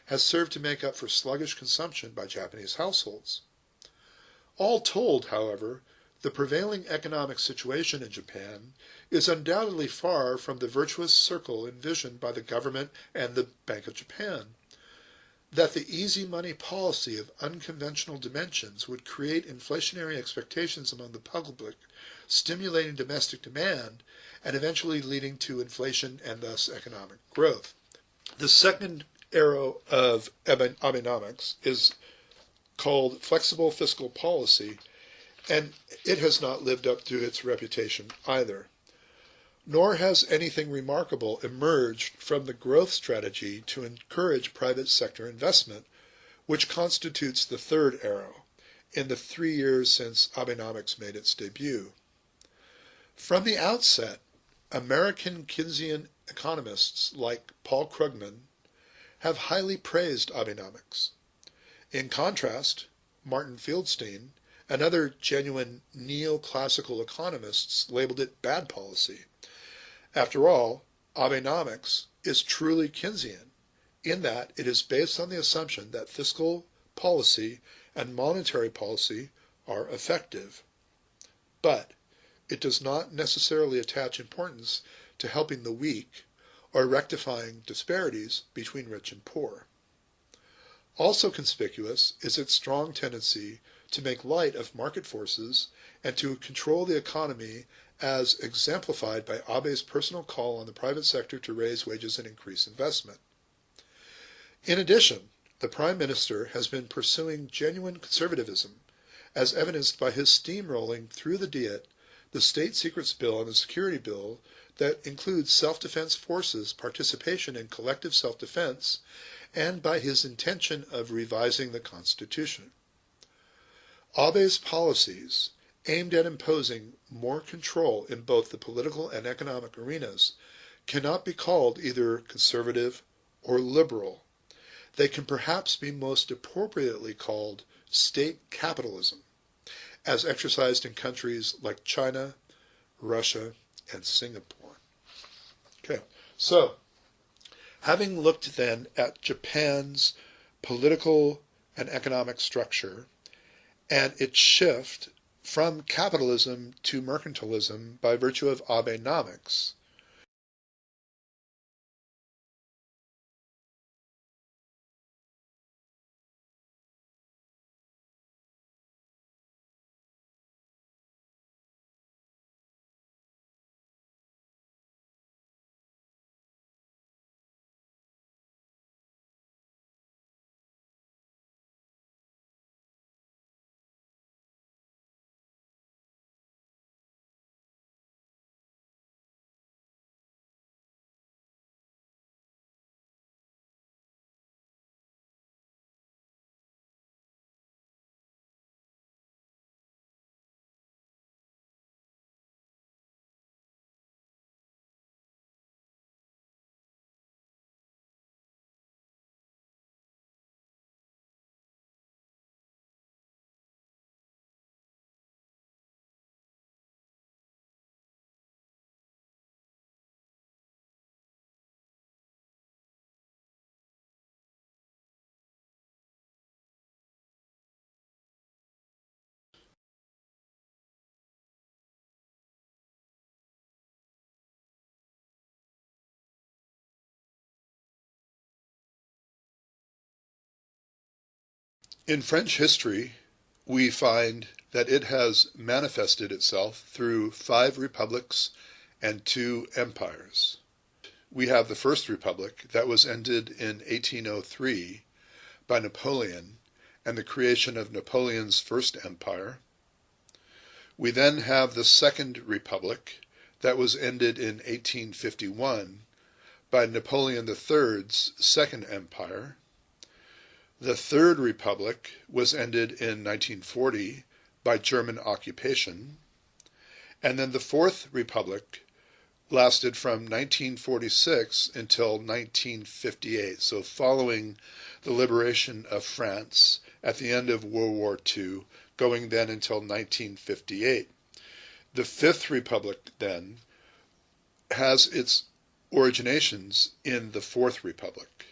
has served to make up for sluggish consumption by Japanese households. All told, however, the prevailing economic situation in Japan is undoubtedly far from the virtuous circle envisioned by the government and the Bank of Japan. That the easy money policy of unconventional dimensions would create inflationary expectations among the public, stimulating domestic demand, and eventually leading to inflation and thus economic growth. The second arrow of Abenomics is called flexible fiscal policy, and it has not lived up to its reputation either. Nor has anything remarkable emerged from the growth strategy to encourage private sector investment, which constitutes the third arrow in the 3 years since Abenomics made its debut. From the outset, American Keynesian economists like Paul Krugman have highly praised Abenomics. In contrast, Martin Fieldstein and other genuine neoclassical economists labeled it bad policy. After all, Abenomics is truly Keynesian, in that it is based on the assumption that fiscal policy and monetary policy are effective. But it does not necessarily attach importance to helping the weak or rectifying disparities between rich and poor. Also conspicuous is its strong tendency to make light of market forces and to control the economy, as exemplified by Abe's personal call on the private sector to raise wages and increase investment. In addition, the Prime Minister has been pursuing genuine conservatism, as evidenced by his steamrolling through the Diet the State Secrets Bill and the Security Bill that includes self-defense forces' participation in collective self-defense, and by his intention of revising the Constitution. Abe's policies, aimed at imposing more control in both the political and economic arenas, cannot be called either conservative or liberal. They can perhaps be most appropriately called state capitalism, as exercised in countries like China, Russia, and Singapore. Okay, so having looked then at Japan's political and economic structure and its shift from capitalism to mercantilism by virtue of Abenomics, in French history, we find that it has manifested itself through 5 republics and 2 empires. We have the First Republic that was ended in 1803 by Napoleon and the creation of Napoleon's First Empire. We then have the Second Republic that was ended in 1851 by Napoleon III's Second Empire. The Third Republic was ended in 1940 by German occupation, and then the Fourth Republic lasted from 1946 until 1958, so following the liberation of France at the end of World War II, going then until 1958. The Fifth Republic then has its originations in the Fourth Republic.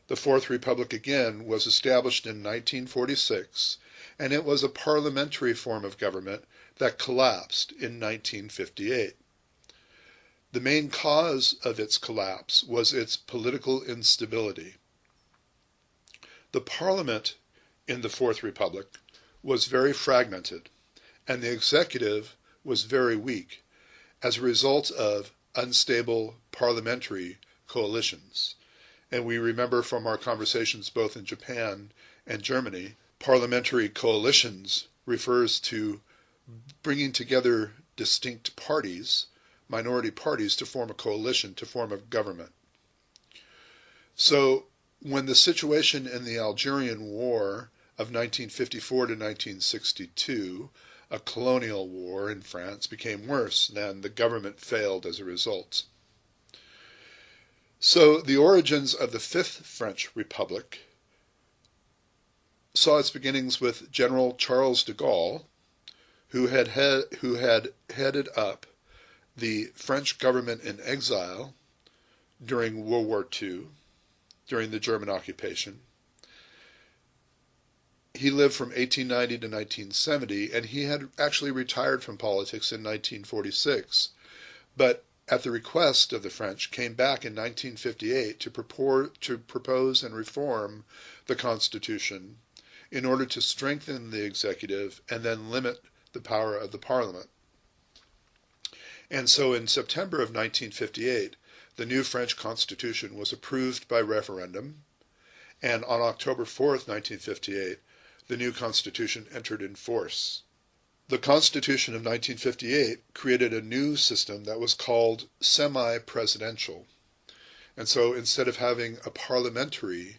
The Fourth Republic, again, was established in 1946, and it was a parliamentary form of government that collapsed in 1958. The main cause of its collapse was its political instability. The parliament in the Fourth Republic was very fragmented, and the executive was very weak as a result of unstable parliamentary coalitions. And we remember from our conversations both in Japan and Germany, parliamentary coalitions refers to bringing together distinct parties, minority parties, to form a coalition, to form a government. So when the situation in the Algerian War of 1954 to 1962, a colonial war in France, became worse, then the government failed as a result. So the origins of the Fifth French Republic saw its beginnings with General Charles de Gaulle, who had headed up the French government in exile during World War II, during the German occupation. He lived from 1890 to 1970, and he had actually retired from politics in 1946, but at the request of the French, came back in 1958 to propose and reform the Constitution in order to strengthen the executive and then limit the power of the parliament. And so in September of 1958, the new French Constitution was approved by referendum, and on October 4th, 1958, the new Constitution entered in force. The Constitution of 1958 created a new system that was called semi-presidential. And so instead of having a parliamentary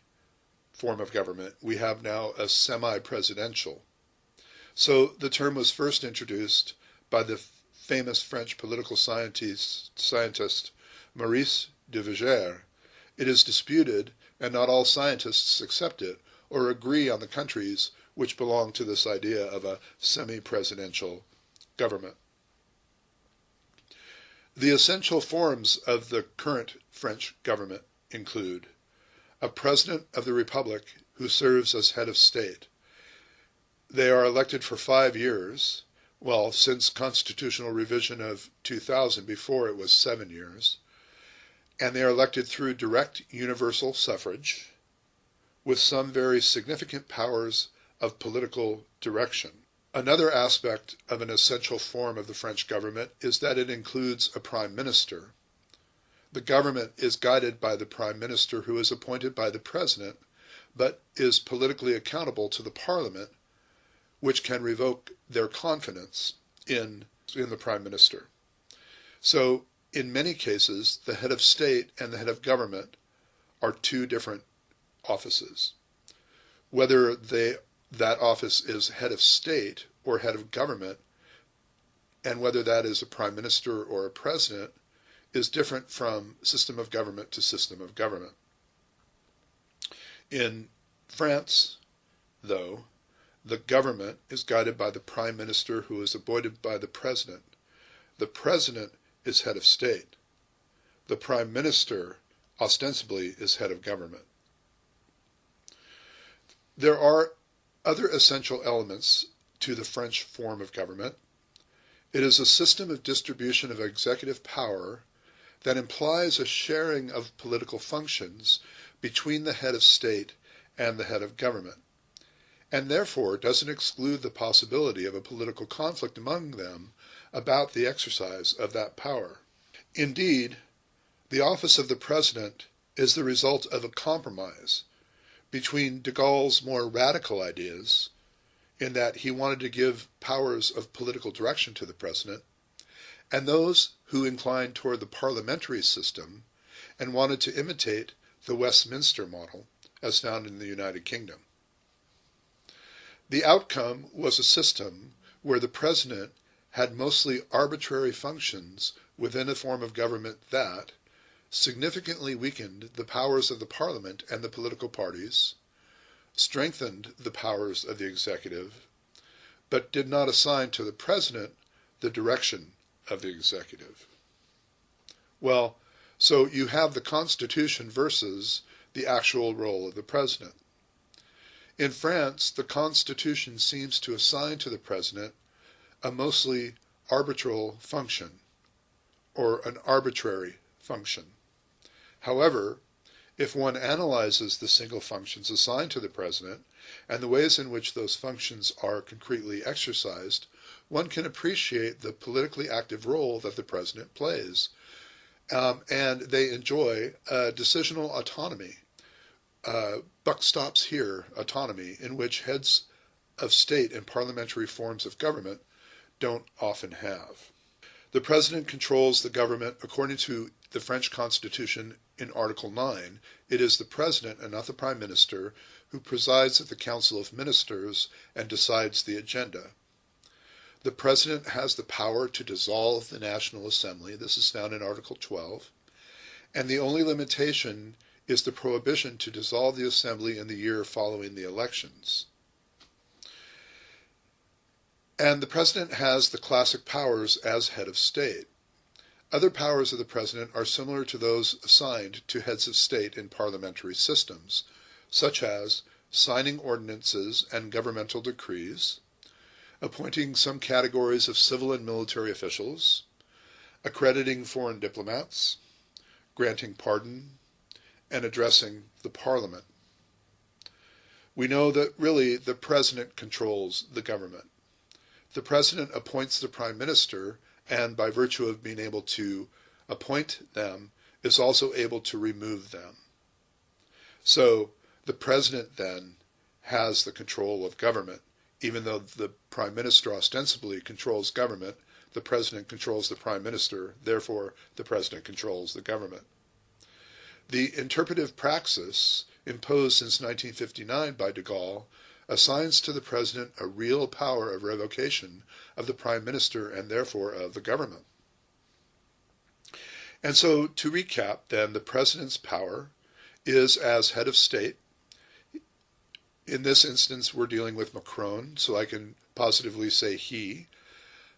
form of government, we have now a semi-presidential. So the term was first introduced by the famous French political scientist Maurice de Viger. It is disputed, and not all scientists accept it or agree on the countries which belong to this idea of a semi-presidential government. The essential forms of the current French government include a president of the republic who serves as head of state. They are elected for 5 years, well, since constitutional revision of 2000, before it was 7 years, and they are elected through direct universal suffrage, with some very significant powers of political direction. Another aspect of an essential form of the French government is that it includes a prime minister. The government is guided by the prime minister, who is appointed by the president, but is politically accountable to the parliament, which can revoke their confidence in the prime minister. So in many cases, the head of state and the head of government are two different offices. Whether that office is head of state or head of government, and whether that is a prime minister or a president, is different from system of government to system of government. In France, though, the government is guided by the prime minister, who is appointed by the president. The president is head of state. The prime minister, ostensibly, is head of government. There are other essential elements to the French form of government. It is a system of distribution of executive power that implies a sharing of political functions between the head of state and the head of government, and therefore doesn't exclude the possibility of a political conflict among them about the exercise of that power. Indeed, the office of the president is the result of a compromise between de Gaulle's more radical ideas, in that he wanted to give powers of political direction to the president, and those who inclined toward the parliamentary system and wanted to imitate the Westminster model as found in the United Kingdom. The outcome was a system where the president had mostly arbitrary functions within a form of government that significantly weakened the powers of the parliament and the political parties, strengthened the powers of the executive, but did not assign to the president the direction of the executive. Well, so you have the Constitution versus the actual role of the president. In France, the Constitution seems to assign to the president a mostly arbitral function, or an arbitrary function. However, if one analyzes the single functions assigned to the president and the ways in which those functions are concretely exercised, one can appreciate the politically active role that the president plays. And they enjoy decisional autonomy, buck stops here autonomy, in which heads of state and parliamentary forms of government don't often have. The president controls the government according to the French Constitution in Article 9. It is the president and not the prime minister who presides at the Council of Ministers and decides the agenda. The president has the power to dissolve the National Assembly. This is found in Article 12. And the only limitation is the prohibition to dissolve the assembly in the year following the elections. And the president has the classic powers as head of state. Other powers of the president are similar to those assigned to heads of state in parliamentary systems, such as signing ordinances and governmental decrees, appointing some categories of civil and military officials, accrediting foreign diplomats, granting pardon, and addressing the parliament. we know that really the president controls the government. The president appoints the prime minister, and by virtue of being able to appoint them, is also able to remove them. So the president then has the control of government. Even though the prime minister ostensibly controls government, the president controls the prime minister, therefore the president controls the government. The interpretive praxis imposed since 1959 by de Gaulle assigns to the president a real power of revocation of the prime minister and therefore of the government. And so, to recap then, the president's power is as head of state. In this instance, we're dealing with Macron, so I can positively say he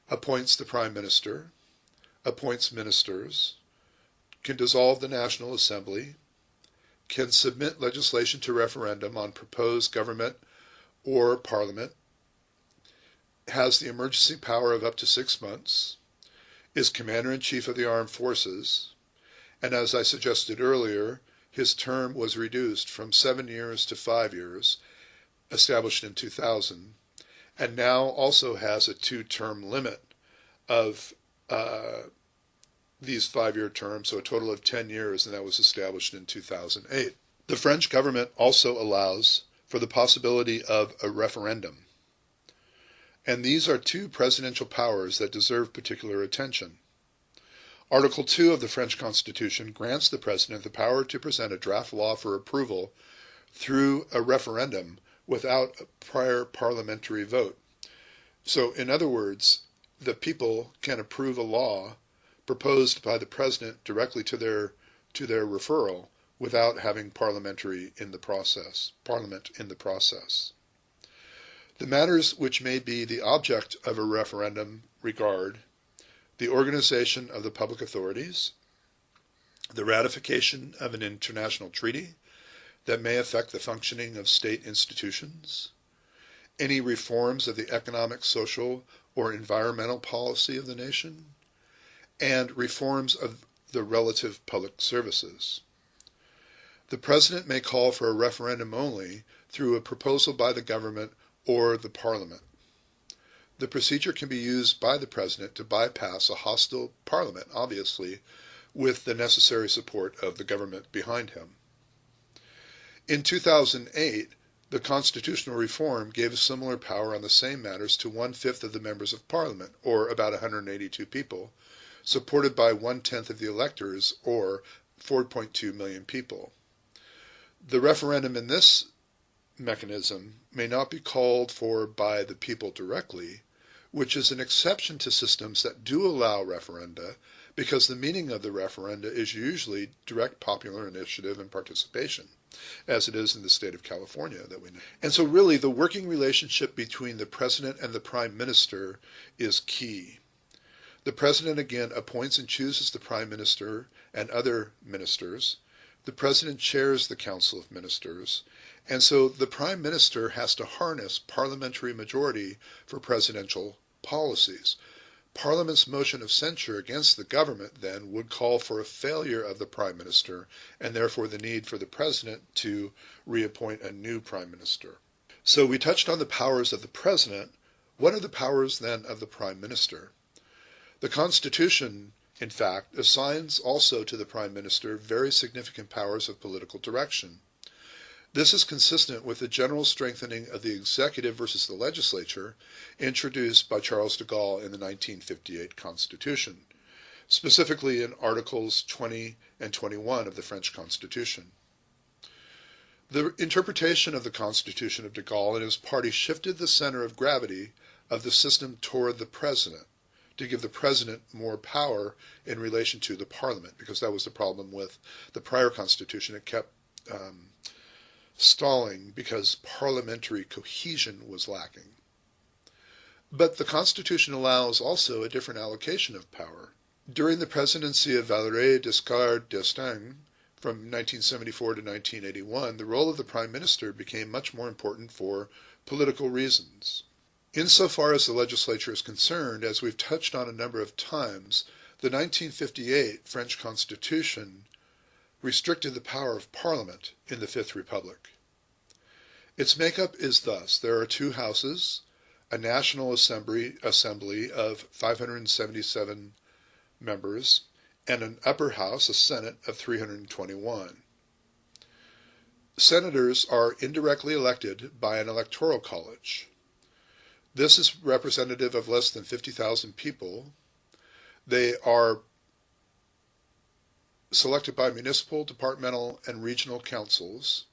appoints the prime minister, appoints ministers, can dissolve the National Assembly, can submit legislation to referendum on proposed government or parliament, has the emergency power of up to 6 months, is commander-in-chief of the armed forces, and as I suggested earlier, his term was reduced from 7 years to 5 years, established in 2000, and now also has a 2-term limit of these 5-year terms, so a total of 10 years, and that was established in 2008. The French government also allows for the possibility of a referendum. And these are 2 presidential powers that deserve particular attention. Article 2 of the French Constitution grants the president the power to present a draft law for approval through a referendum without a prior parliamentary vote. So, in other words, the people can approve a law proposed by the president directly to their referral without having parliament in the process. The matters which may be the object of a referendum regard the organization of the public authorities, the ratification of an international treaty that may affect the functioning of state institutions, any reforms of the economic, social, or environmental policy of the nation, and reforms of the relative public services. The president may call for a referendum only through a proposal by the government or the parliament. The procedure can be used by the president to bypass a hostile parliament, obviously, with the necessary support of the government behind him. In 2008, the constitutional reform gave a similar power on the same matters to 1/5 of the members of parliament, or about 182 people, supported by 1/10 of the electors, or 4.2 million people. The referendum in this mechanism may not be called for by the people directly, which is an exception to systems that do allow referenda, because the meaning of the referenda is usually direct popular initiative and participation, as it is in the state of California that we know. And so really the working relationship between the president and the prime minister is key. The president again appoints and chooses the prime minister and other ministers. The president chairs the council of ministers. And so the prime minister has to harness parliamentary majority for presidential policies. Parliament's motion of censure against the government then would call for a failure of the prime minister and therefore the need for the president to reappoint a new prime minister. So we touched on the powers of the president. What are the powers then of the prime minister? The Constitution, in fact, assigns also to the prime minister very significant powers of political direction. This is consistent with the general strengthening of the executive versus the legislature introduced by Charles de Gaulle in the 1958 Constitution, specifically in Articles 20 and 21 of the French Constitution. The interpretation of the Constitution of de Gaulle and his party shifted the center of gravity of the system toward the president, to give the president more power in relation to the parliament, because that was the problem with the prior constitution. It kept stalling because parliamentary cohesion was lacking. But the Constitution allows also a different allocation of power. During the presidency of Valéry Giscard d'Estaing, from 1974 to 1981, the role of the prime minister became much more important for political reasons. Insofar as the legislature is concerned, as we've touched on a number of times, the 1958 French Constitution restricted the power of Parliament in the Fifth Republic. Its makeup is thus. There are two houses, a National Assembly of 577 members, and an upper house, a Senate, of 321. Senators are indirectly elected by an electoral college. This is representative of less than 50,000 people. They are selected by municipal, departmental, and regional councils,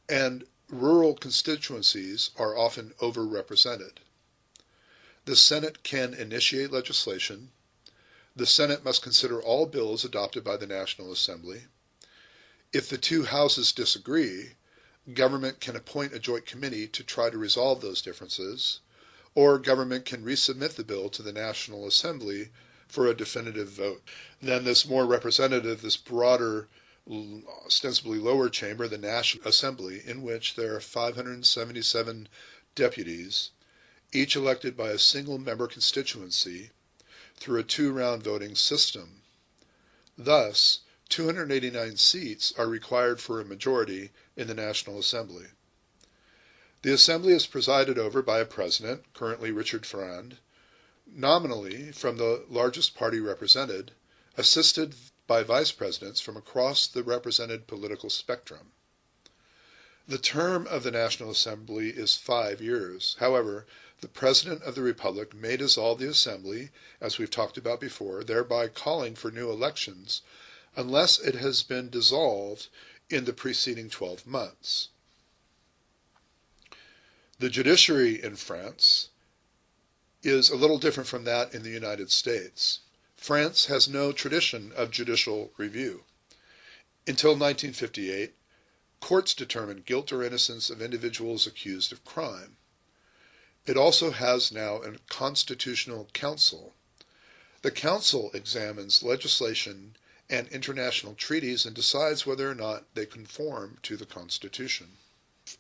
and rural constituencies are often overrepresented. The Senate can initiate legislation. The Senate must consider all bills adopted by the National Assembly. If the two houses disagree, government can appoint a joint committee to try to resolve those differences, or government can resubmit the bill to the National Assembly for a definitive vote. Then this more representative, this broader, ostensibly lower chamber, the National Assembly, in which there are 577 deputies, each elected by a single member constituency through a two-round voting system. Thus, 289 seats are required for a majority in the National Assembly. The Assembly is presided over by a president, currently Richard Ferrand, nominally from the largest party represented, assisted by vice presidents from across the represented political spectrum. The term of the National Assembly is 5 years. However, the President of the Republic may dissolve the Assembly, as we've talked about before, thereby calling for new elections, unless it has been dissolved in the preceding 12 months. The judiciary in France is a little different from that in the United States. France has no tradition of judicial review. Until 1958, courts determined guilt or innocence of individuals accused of crime. It also has now a constitutional council. The council examines legislation and international treaties and decides whether or not they conform to the Constitution.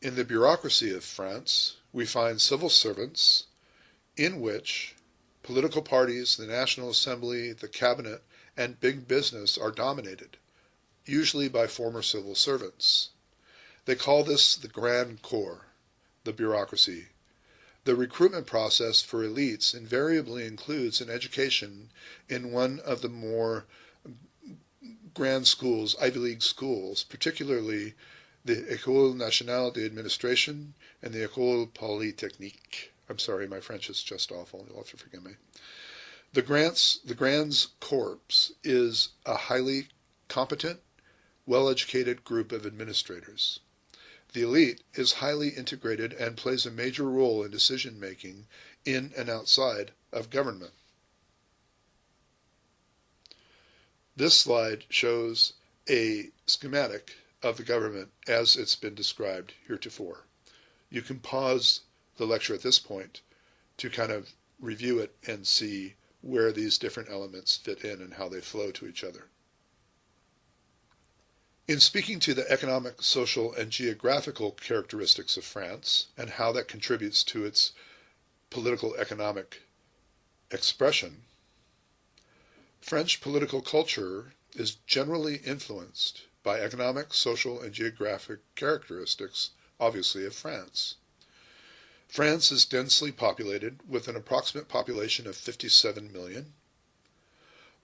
In the bureaucracy of France, we find civil servants in which political parties, the National Assembly, the cabinet, and big business are dominated, usually by former civil servants. They call this the Grand Corps, the bureaucracy. The recruitment process for elites invariably includes an education in one of the more grand schools, Ivy League schools, particularly the École Nationale d'Administration and the École Polytechnique. I'm sorry, my French is just awful. You'll have to forgive me. The Grand Corps is a highly competent, well-educated group of administrators. The elite is highly integrated and plays a major role in decision-making in and outside of government. This slide shows a schematic of the government as it's been described heretofore. You can pause the lecture at this point to kind of review it and see where these different elements fit in and how they flow to each other. In speaking to the economic, social, and geographical characteristics of France and how that contributes to its political economic expression, French political culture is generally influenced by economic, social, and geographic characteristics, obviously, of France. France is densely populated with an approximate population of 57 million.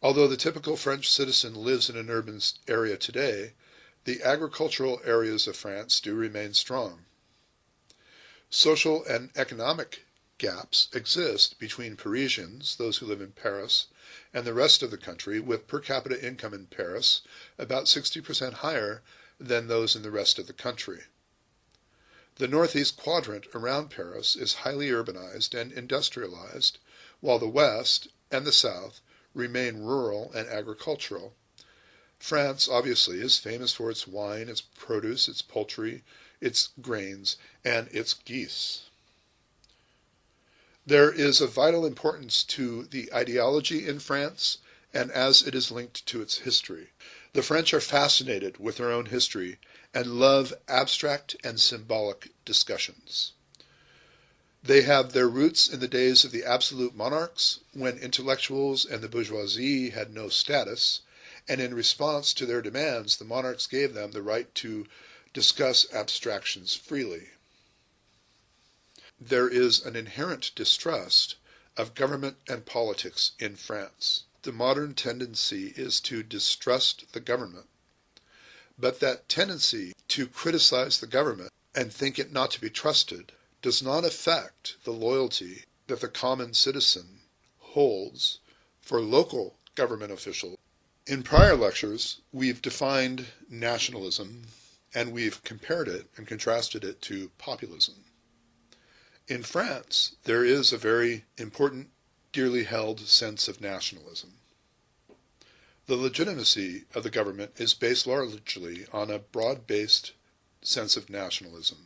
Although the typical French citizen lives in an urban area today, the agricultural areas of France do remain strong. Social and economic gaps exist between Parisians, those who live in Paris, and the rest of the country, with per capita income in Paris about 60% higher than those in the rest of the country. The northeast quadrant around Paris is highly urbanized and industrialized, while the west and the south remain rural and agricultural. France, obviously, is famous for its wine, its produce, its poultry, its grains, and its geese. There is a vital importance to the ideology in France, and as it is linked to its history. The French are fascinated with their own history and love abstract and symbolic discussions. They have their roots in the days of the absolute monarchs, when intellectuals and the bourgeoisie had no status, and in response to their demands, the monarchs gave them the right to discuss abstractions freely. there is an inherent distrust of government and politics in France. The modern tendency is to distrust the government, but that tendency to criticize the government and think it not to be trusted does not affect the loyalty that the common citizen holds for local government officials. In prior lectures, we've defined nationalism and we've compared it and contrasted it to populism. In France, there is a very important, dearly held sense of nationalism. The legitimacy of the government is based largely on a broad-based sense of nationalism,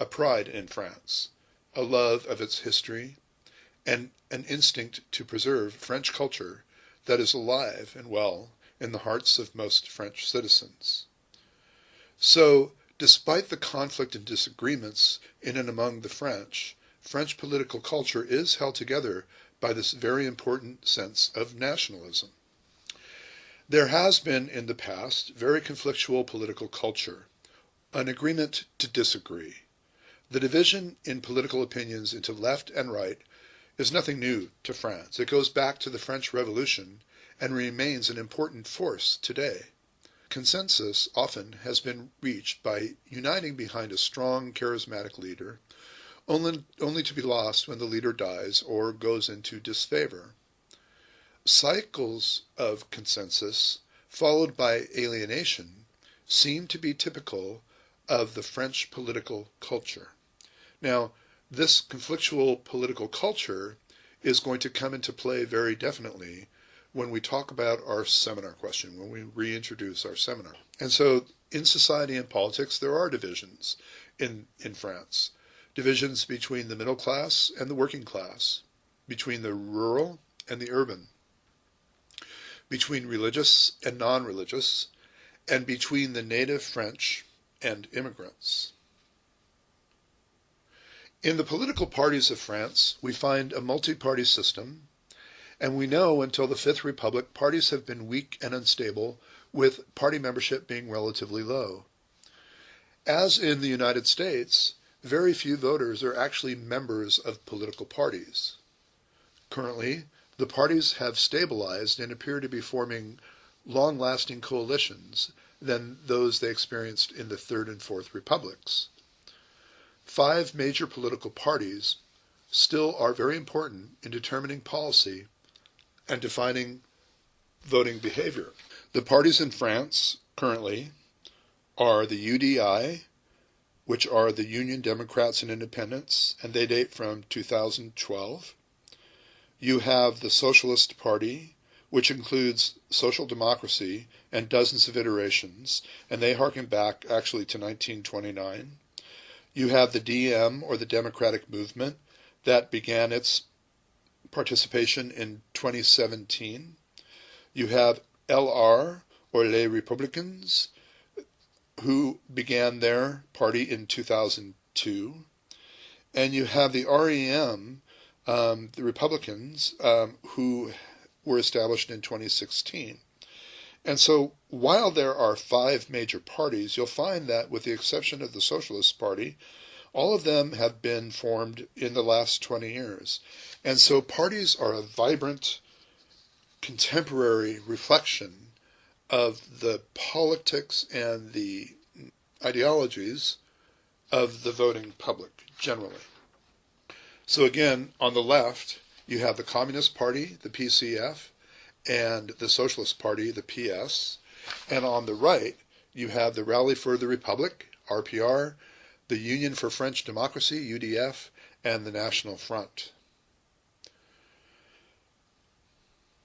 a pride in France, a love of its history, and an instinct to preserve French culture that is alive and well in the hearts of most French citizens. So, despite the conflict and disagreements in and among the French political culture is held together by this very important sense of nationalism. There has been in the past very conflictual political culture, an agreement to disagree. The division in political opinions into left and right is nothing new to France. It goes back to the French Revolution and remains an important force today. Consensus often has been reached by uniting behind a strong, charismatic leader, only to be lost when the leader dies or goes into disfavor. Cycles of consensus, followed by alienation, seem to be typical of the French political culture. Now, this conflictual political culture is going to come into play very definitely when we talk about our seminar question, when we reintroduce our seminar. And so, in society and politics, there are divisions in France. Divisions between the middle class and the working class, between the rural and the urban, between religious and non-religious, and between the native French and immigrants. In the political parties of France, we find a multi-party system, and we know until the Fifth Republic, parties have been weak and unstable, with party membership being relatively low. As in the United States, very few voters are actually members of political parties. Currently, the parties have stabilized and appear to be forming long-lasting coalitions than those they experienced in the Third and Fourth Republics. 5 major political parties still are very important in determining policy and defining voting behavior. The parties in France currently are the UDI, which are the Union Democrats and Independents, and they date from 2012. You have the Socialist Party, which includes social democracy and dozens of iterations, and they harken back actually to 1929. You have the DM, or the Democratic Movement, that began its participation in 2017. You have LR, or Les Républicains, who began their party in 2002. And you have the REM, the Republicans, who were established in 2016. And so while there are 5 major parties, you'll find that with the exception of the Socialist Party, all of them have been formed in the last 20 years. And so parties are a vibrant, contemporary reflection of the politics and the ideologies of the voting public generally. So again, on the left, you have the Communist Party, the PCF, and the Socialist Party, the PS. And on the right, you have the Rally for the Republic, RPR, the Union for French Democracy, UDF, and the National Front.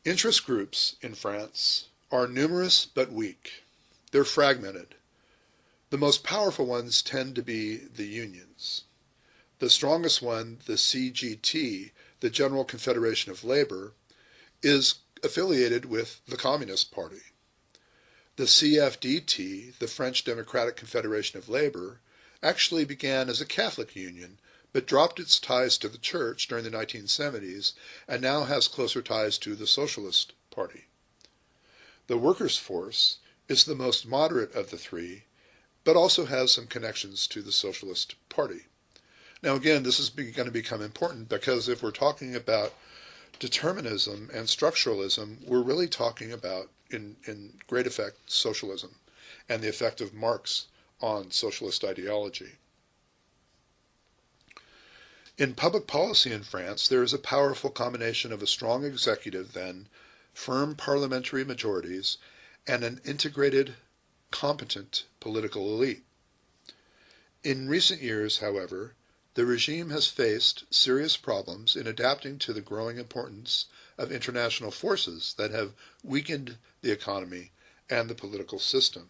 Interest groups in France are numerous but weak. They're fragmented. The most powerful ones tend to be the unions. The strongest one, the CGT, the General Confederation of Labor, is affiliated with the Communist Party. The CFDT, the French Democratic Confederation of Labor, actually began as a Catholic union, but dropped its ties to the church during the 1970s and now has closer ties to the Socialist Party. The Workers' Force is the most moderate of the 3, but also has some connections to the Socialist Party. Now again, this is going to become important because if we're talking about determinism and structuralism, we're really talking about, in great effect, socialism and the effect of Marx on socialist ideology. In public policy in France, there is a powerful combination of a strong executive, then, firm parliamentary majorities, and an integrated, competent political elite. In recent years, however, the regime has faced serious problems in adapting to the growing importance of international forces that have weakened the economy and the political system.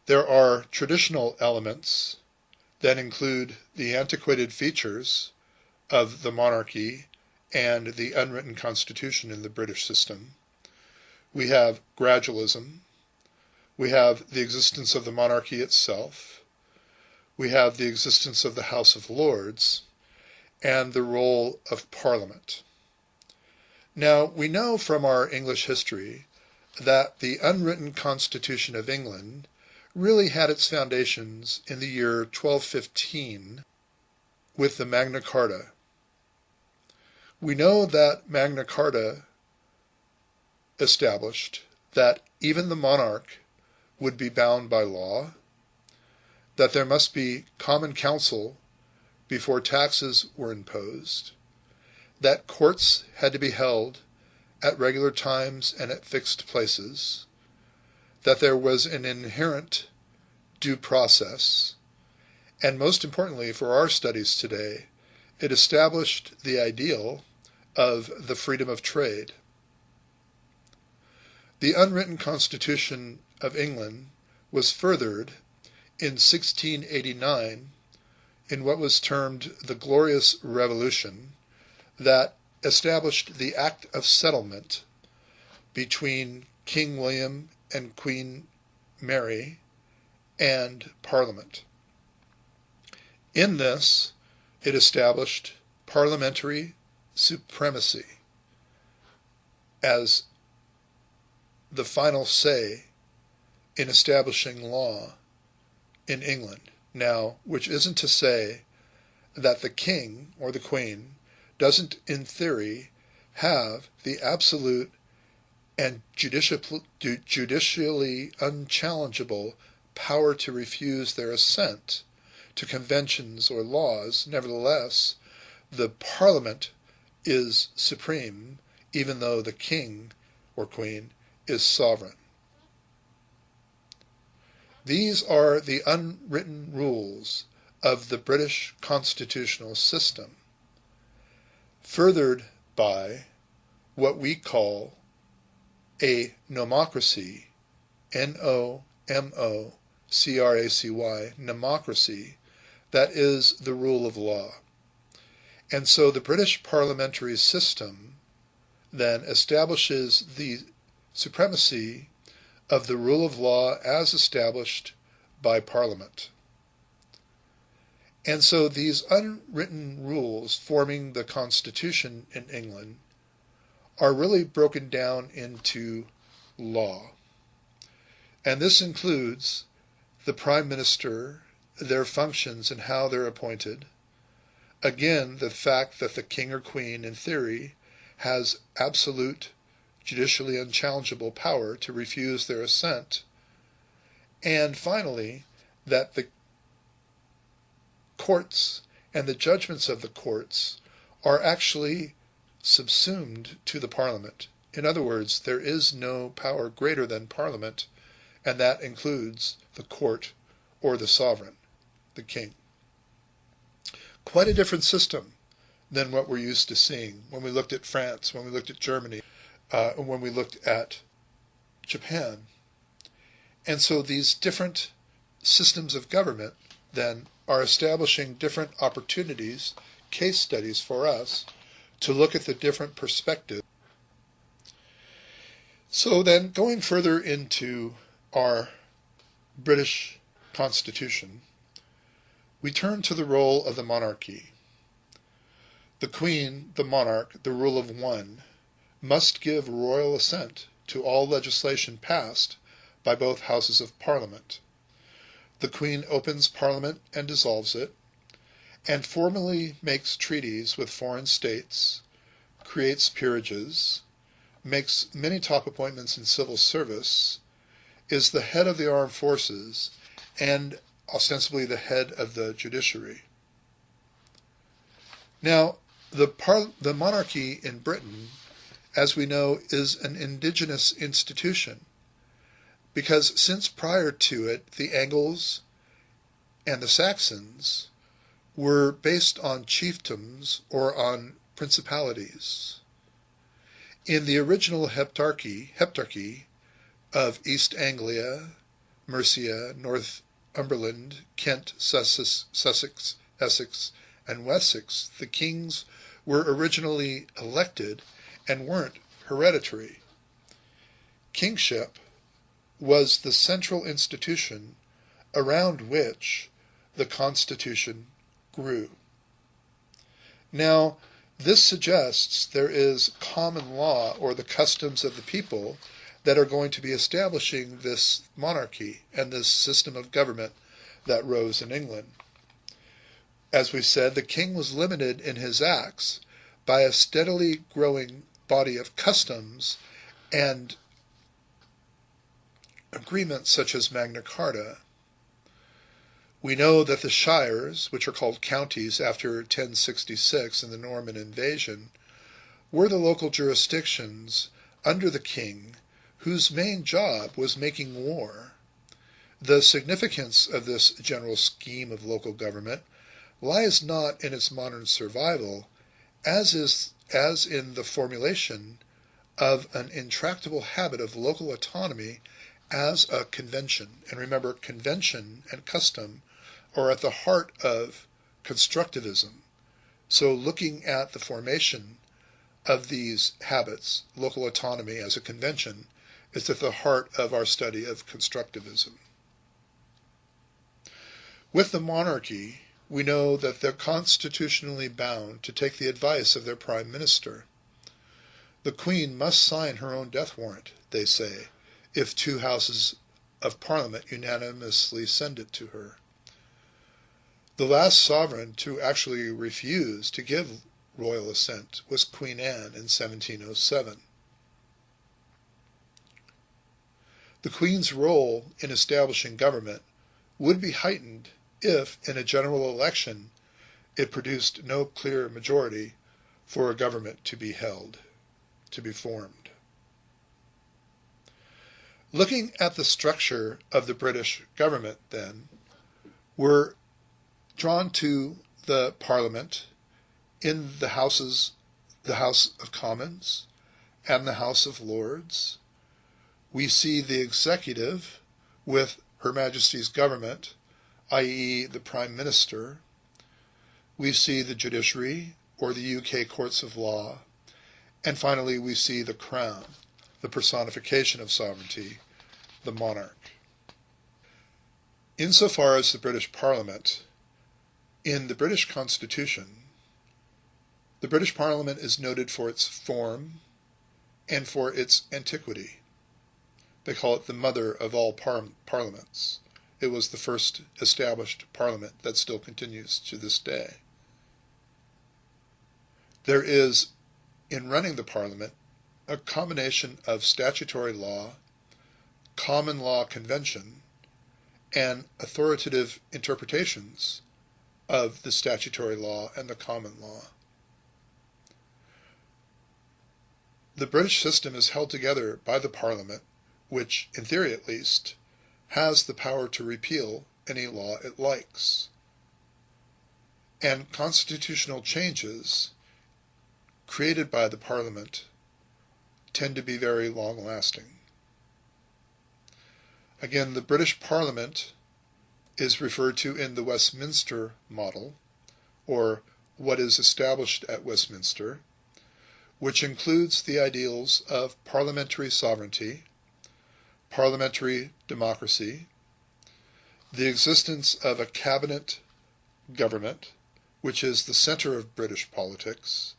There are traditional elements that include the antiquated features of the monarchy and the unwritten constitution in the British system. We have gradualism. We have the existence of the monarchy itself. We have the existence of the House of Lords and the role of Parliament. Now, we know from our English history that the unwritten Constitution of England really had its foundations in the year 1215 with the Magna Carta. We know that Magna Carta established that even the monarch would be bound by law, that there must be common council before taxes were imposed, that courts had to be held at regular times and at fixed places, that there was an inherent due process, and most importantly for our studies today, it established the ideal of the freedom of trade. The unwritten Constitution of England was furthered in 1689 in what was termed the Glorious Revolution that established the Act of Settlement between King William and Queen Mary and Parliament. In this, it established parliamentary supremacy as the final say in establishing law in England. Now, which isn't to say that the king or the queen doesn't, in theory, have the absolute and judicially unchallengeable power to refuse their assent to conventions or laws. Nevertheless, the Parliament is supreme, even though the king or queen is sovereign. These are the unwritten rules of the British constitutional system, furthered by what we call a nomocracy, N-O-M-O-C-R-A-C-Y, nomocracy, that is the rule of law. And so the British parliamentary system then establishes the supremacy of the rule of law as established by Parliament. And so these unwritten rules forming the Constitution in England are really broken down into law. And this includes the Prime Minister, their functions and how they're appointed. Again, the fact that the king or queen, in theory, has absolute, judicially unchallengeable power to refuse their assent. And finally, that the courts and the judgments of the courts are actually subsumed to the Parliament. In other words, there is no power greater than Parliament, and that includes the court or the sovereign, the king. Quite a different system than what we're used to seeing when we looked at France, when we looked at Germany, and when we looked at Japan. And so these different systems of government then are establishing different opportunities, case studies for us to look at the different perspectives. So then, going further into our British Constitution, we turn to the role of the monarchy. The Queen, the monarch, the rule of one, must give royal assent to all legislation passed by both houses of Parliament. The Queen opens Parliament and dissolves it, and formally makes treaties with foreign states, creates peerages, makes many top appointments in civil service, is the head of the armed forces, and ostensibly the head of the judiciary. Now, the monarchy in Britain, as we know, is an indigenous institution, because since prior to it, the Angles and the Saxons were based on chiefdoms or on principalities. In the original heptarchy of East Anglia, Mercia, Northumberland, Kent, Sussex, Essex, and Wessex, the kings were originally elected and weren't hereditary. Kingship was the central institution around which the Constitution grew. Now, this suggests there is common law, or the customs of the people, that are going to be establishing this monarchy and this system of government that rose in England. As we said, the king was limited in his acts by a steadily growing body of customs and agreements such as Magna Carta. We know that the shires, which are called counties after 1066 in the Norman invasion, were the local jurisdictions under the king whose main job was making war. The significance of this general scheme of local government lies not in its modern survival, as in the formulation of an intractable habit of local autonomy as a convention. And remember, convention and custom are at the heart of constructivism. So looking at the formation of these habits, local autonomy as a convention, is at the heart of our study of constructivism. With the monarchy, we know that they're constitutionally bound to take the advice of their prime minister. The Queen must sign her own death warrant, they say, if two houses of Parliament unanimously send it to her. The last sovereign to actually refuse to give royal assent was Queen Anne in 1707. The Queen's role in establishing government would be heightened if, in a general election, it produced no clear majority for a government to be formed. Looking at the structure of the British government, then, we're drawn to the Parliament in the House of Commons and the House of Lords. We see the executive with Her Majesty's government, i.e. the Prime Minister. We see the judiciary, or the UK courts of law. And finally, we see the Crown, the personification of sovereignty, the monarch. Insofar as the British Parliament, in the British Constitution, the British Parliament is noted for its form and for its antiquity. They call it the mother of all parliaments. It was the first established parliament that still continues to this day. There is, in running the parliament, a combination of statutory law, common law convention, and authoritative interpretations of the statutory law and the common law. The British system is held together by the Parliament, which, in theory at least, has the power to repeal any law it likes. And constitutional changes created by the Parliament tend to be very long-lasting. Again, the British Parliament is referred to in the Westminster model, or what is established at Westminster, which includes the ideals of parliamentary sovereignty, parliamentary democracy, the existence of a cabinet government, which is the center of British politics,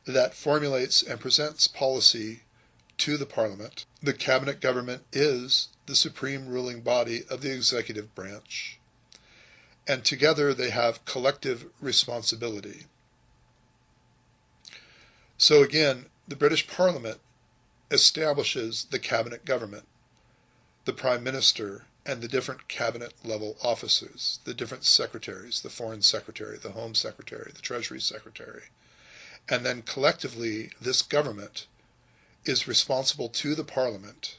that formulates and presents policy to the Parliament. The cabinet government is the supreme ruling body of the executive branch, and together they have collective responsibility. So again, the British Parliament establishes the cabinet government, the Prime Minister, and the different cabinet-level officers, the different secretaries, the Foreign Secretary, the Home Secretary, the Treasury Secretary. And then collectively, this government is responsible to the Parliament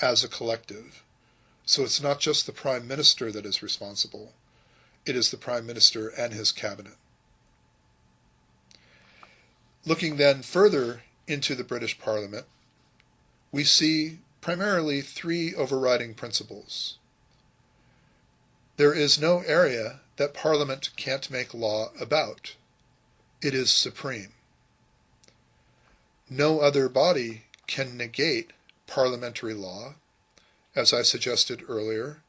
as a collective. So it's not just the Prime Minister that is responsible. It is the Prime Minister and his cabinet. Looking then further into the British Parliament, we see primarily three overriding principles. There is no area that Parliament can't make law about. It is supreme. No other body can negate parliamentary law, as I suggested earlier.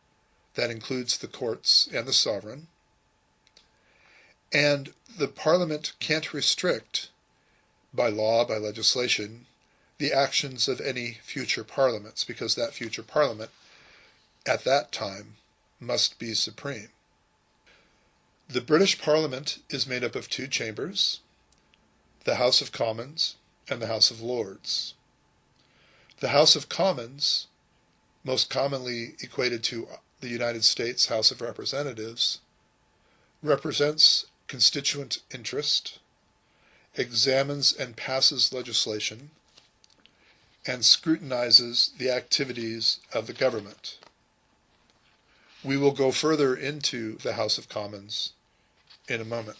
That includes the courts and the sovereign. And the Parliament can't restrict, by law, by legislation, the actions of any future parliaments, because that future parliament, at that time, must be supreme. The British Parliament is made up of two chambers, the House of Commons and the House of Lords. The House of Commons, most commonly equated to the United States House of Representatives, represents constituent interest, examines and passes legislation, and scrutinizes the activities of the government. We will go further into the House of Commons in a moment.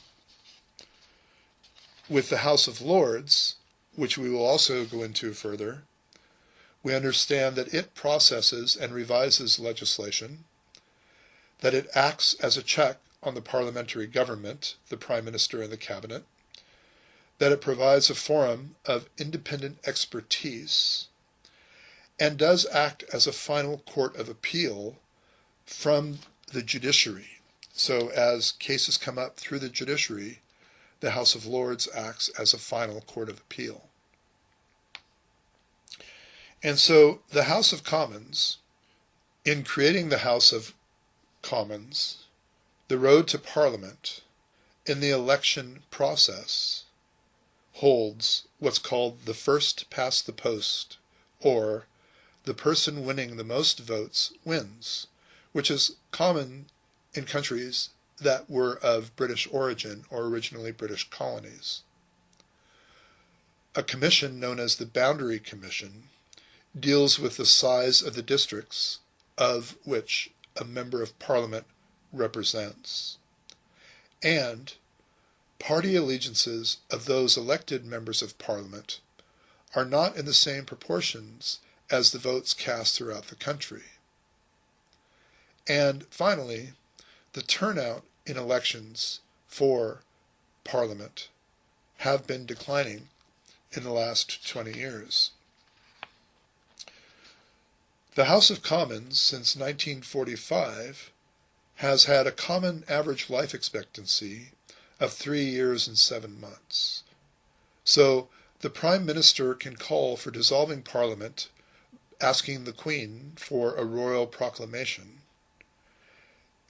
With the House of Lords, which we will also go into further, we understand that it processes and revises legislation, that it acts as a check on the parliamentary government, the Prime Minister and the Cabinet, that it provides a forum of independent expertise, and does act as a final court of appeal from the judiciary, So as cases come up through the judiciary, the House of Lords acts as a final court of appeal. And so the House of Commons, in creating the House of Commons, the road to Parliament, in the election process, holds what's called the first past the post, or the person winning the most votes wins, which is common in countries that were of British origin or originally British colonies. A commission known as the Boundary Commission deals with the size of the districts of which a member of Parliament represents, and party allegiances of those elected members of Parliament are not in the same proportions as the votes cast throughout the country. And finally, the turnout in elections for Parliament have been declining in the last 20 years. The House of Commons, since 1945, has had a common average life expectancy of 3 years and 7 months. So the Prime Minister can call for dissolving Parliament, asking the Queen for a royal proclamation.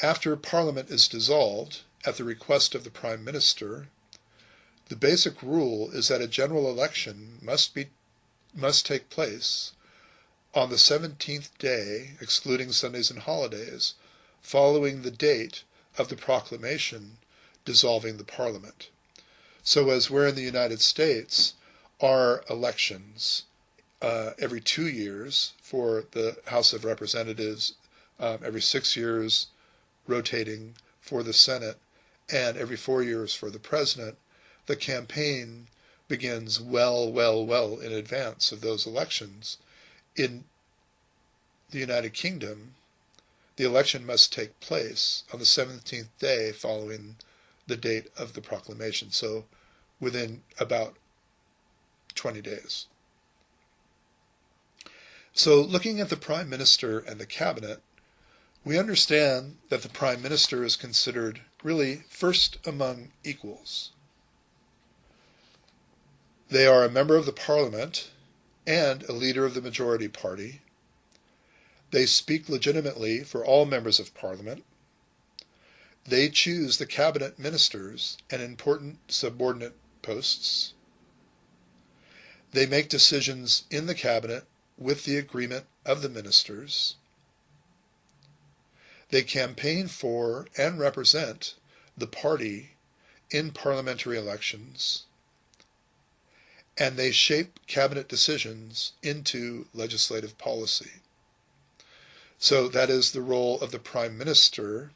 After Parliament is dissolved, at the request of the Prime Minister, the basic rule is that a general election must take place on the 17th day, excluding Sundays and holidays, following the date of the proclamation dissolving the Parliament. So as we're in the United States, our elections every 2 years for the House of Representatives, every 6 years rotating for the Senate, and every 4 years for the President, the campaign begins well in advance of those elections. In the United Kingdom, the election must take place on the 17th day following the date of the proclamation, so within about 20 days. So looking at the Prime Minister and the Cabinet, we understand that the Prime Minister is considered really first among equals. They are a member of the Parliament and a leader of the majority party. They speak legitimately for all members of Parliament. They choose the cabinet ministers and important subordinate posts. They make decisions in the cabinet with the agreement of the ministers. They campaign for and represent the party in parliamentary elections. And they shape cabinet decisions into legislative policy. So that is the role of the Prime Minister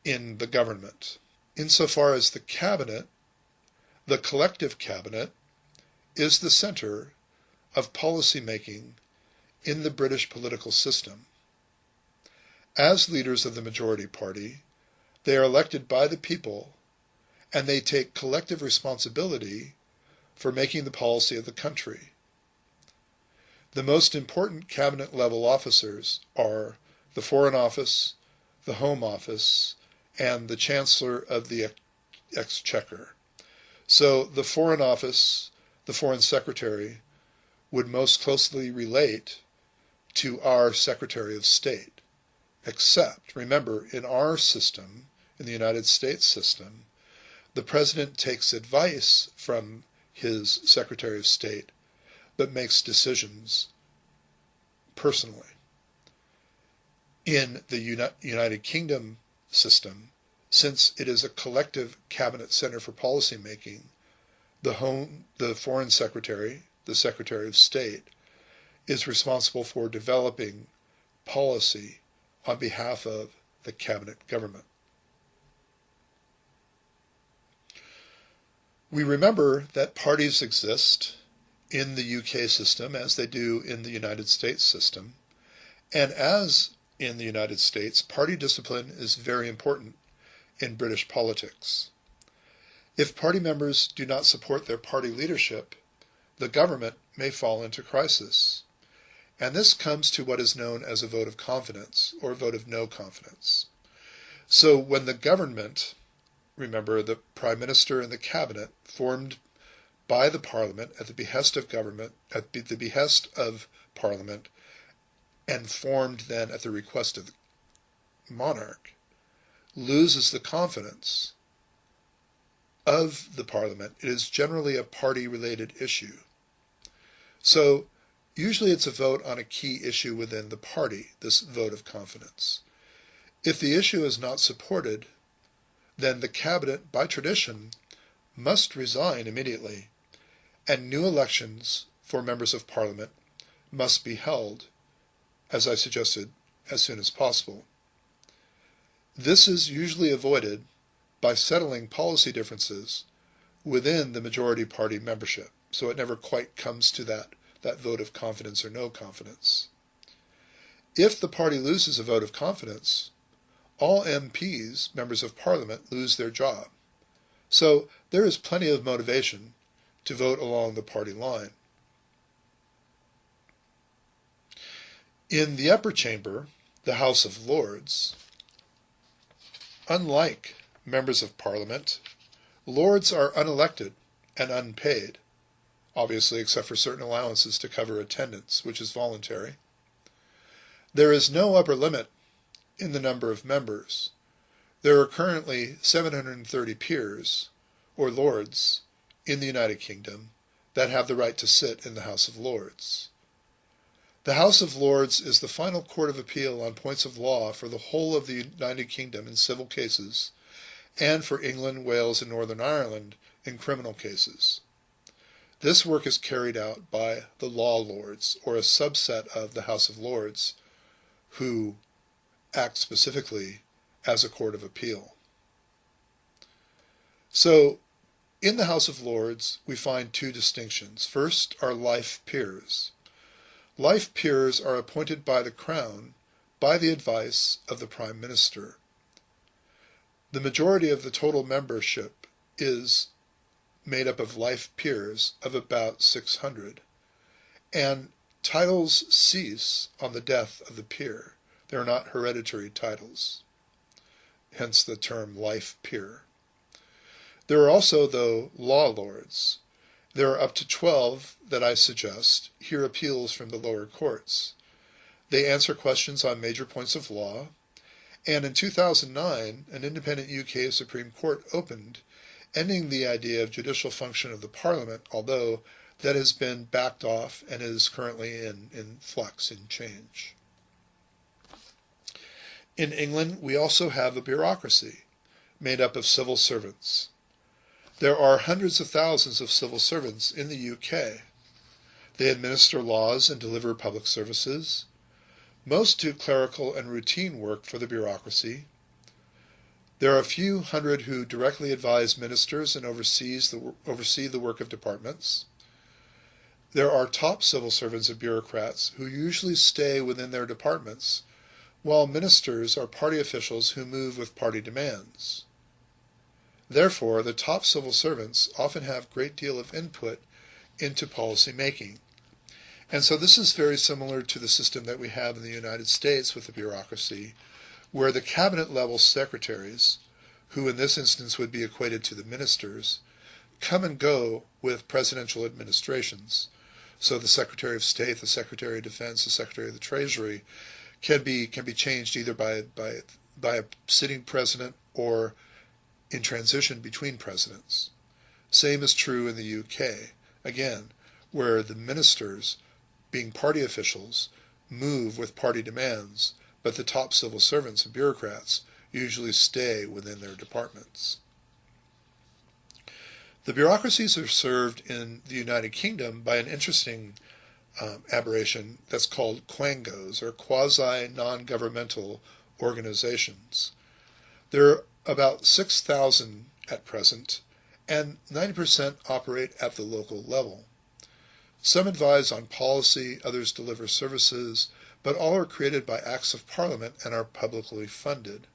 in the government. Insofar as the cabinet, the collective cabinet, is the center of policy making in the British political system. As leaders of the majority party, they are elected by the people, and they take collective responsibility for making the policy of the country. The most important cabinet-level officers are the Foreign Office, the Home Office, and the Chancellor of the Exchequer. So the Foreign Office, the Foreign Secretary, would most closely relate to our Secretary of State. Except, remember, in our system, in the United States system, the President takes advice from his Secretary of State, but makes decisions personally. In the United Kingdom system, since it is a collective cabinet center for policy making, the Foreign Secretary, the Secretary of State, is responsible for developing policy on behalf of the cabinet government. We remember that parties exist in the UK system as they do in the United States system, and as in the United States, party discipline is very important in British politics. If party members do not support their party leadership, the government may fall into crisis, and this comes to what is known as a vote of confidence or vote of no confidence. So when the government, remember the Prime Minister and the Cabinet, formed by the Parliament at the behest of government, at the behest of Parliament, and formed then at the request of the monarch, loses the confidence of the Parliament, it is generally a party-related issue. So usually it's a vote on a key issue within the party, this vote of confidence. If the issue is not supported, then the cabinet, by tradition, must resign immediately, and new elections for members of Parliament must be held, as I suggested, as soon as possible. This is usually avoided by settling policy differences within the majority party membership, so it never quite comes to that vote of confidence or no confidence. If the party loses a vote of confidence, all MPs, members of Parliament, lose their job. So there is plenty of motivation to vote along the party line. In the upper chamber, the House of Lords, unlike members of Parliament, Lords are unelected and unpaid, obviously except for certain allowances to cover attendance, which is voluntary. There is no upper limit in the number of members. There are currently 730 peers, or lords, in the United Kingdom that have the right to sit in the House of Lords. The House of Lords is the final court of appeal on points of law for the whole of the United Kingdom in civil cases, and for England, Wales, and Northern Ireland in criminal cases. This work is carried out by the Law Lords, or a subset of the House of Lords, who act specifically as a court of appeal. So, in the House of Lords, we find two distinctions. First are life peers. Life peers are appointed by the Crown by the advice of the Prime Minister. The majority of the total membership is made up of life peers of about 600, and titles cease on the death of the peer. They are not hereditary titles, hence the term life peer. There are also, though, law lords. There are up to 12 that I suggest hear appeals from the lower courts. They answer questions on major points of law, and in 2009, an independent UK Supreme Court opened, ending the idea of judicial function of the Parliament, although that has been backed off and is currently in flux, in change. In England, we also have a bureaucracy made up of civil servants. There are hundreds of thousands of civil servants in the UK. They administer laws and deliver public services. Most do clerical and routine work for the bureaucracy. There are a few hundred who directly advise ministers and oversee the work of departments. There are top civil servants and bureaucrats who usually stay within their departments, while ministers are party officials who move with party demands. Therefore, the top civil servants often have a great deal of input into policy making. And so this is very similar to the system that we have in the United States with the bureaucracy, where the cabinet-level secretaries, who in this instance would be equated to the ministers, come and go with presidential administrations. So the Secretary of State, the Secretary of Defense, the Secretary of the Treasury can be changed either by a sitting president or in transition between presidents. Same is true in the UK, again, where the ministers, being party officials, move with party demands, but the top civil servants and bureaucrats usually stay within their departments. The bureaucracies are served in the United Kingdom by an interesting aberration that's called quangos, or quasi-non-governmental organizations. There are about 6,000 at present, and 90% operate at the local level. Some advise on policy, others deliver services, but all are created by acts of Parliament and are publicly funded.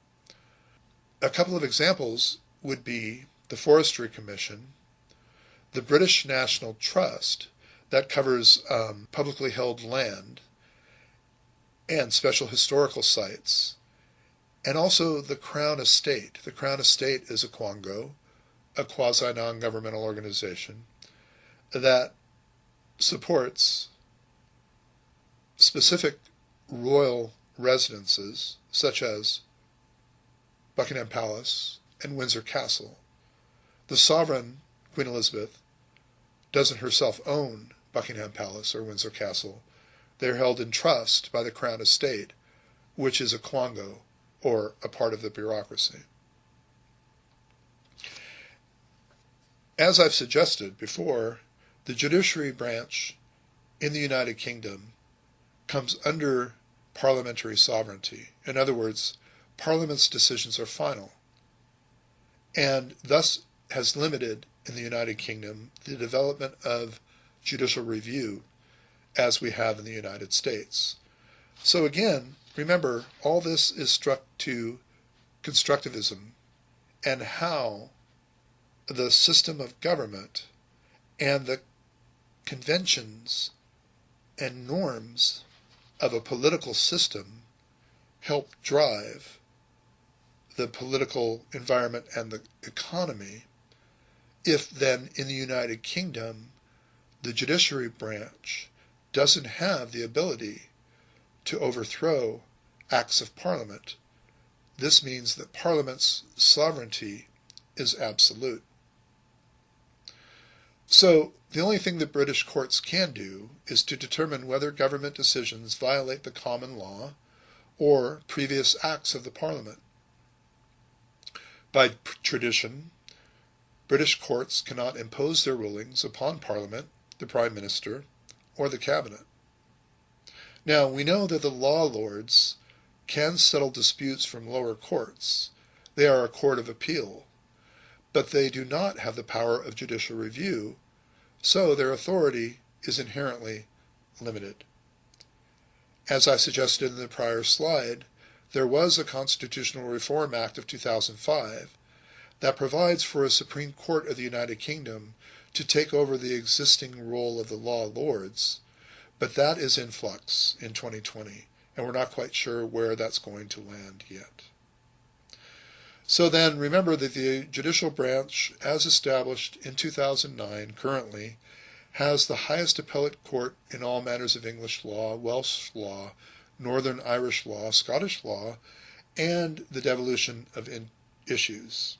A couple of examples would be the Forestry Commission, the British National Trust, that covers publicly held land and special historical sites, and also the Crown Estate. The Crown Estate is a quango, a quasi-non-governmental organization that supports specific royal residences such as Buckingham Palace and Windsor Castle. The sovereign, Queen Elizabeth, doesn't herself own Buckingham Palace or Windsor Castle. They're held in trust by the Crown Estate, which is a quango, or a part of the bureaucracy. As I've suggested before, the judiciary branch in the United Kingdom comes under parliamentary sovereignty. In other words, Parliament's decisions are final, and thus has limited in the United Kingdom the development of judicial review as we have in the United States. So again, remember, all this is struck to constructivism and how the system of government and the conventions and norms of a political system help drive the political environment and the economy. If then in the United Kingdom the judiciary branch doesn't have the ability to overthrow acts of Parliament, this means that Parliament's sovereignty is absolute. So the only thing that British courts can do is to determine whether government decisions violate the common law or previous acts of the Parliament. By tradition, British courts cannot impose their rulings upon Parliament, the Prime Minister, or the Cabinet. Now, we know that the law lords can settle disputes from lower courts. They are a court of appeal, but they do not have the power of judicial review, so their authority is inherently limited. As I suggested in the prior slide, there was a Constitutional Reform Act of 2005 that provides for a Supreme Court of the United Kingdom to take over the existing role of the law lords, but that is in flux in 2020, and we're not quite sure where that's going to land yet. So then, remember that the judicial branch, as established in 2009, currently has the highest appellate court in all matters of English law, Welsh law, Northern Irish law, Scottish law, and the devolution of issues.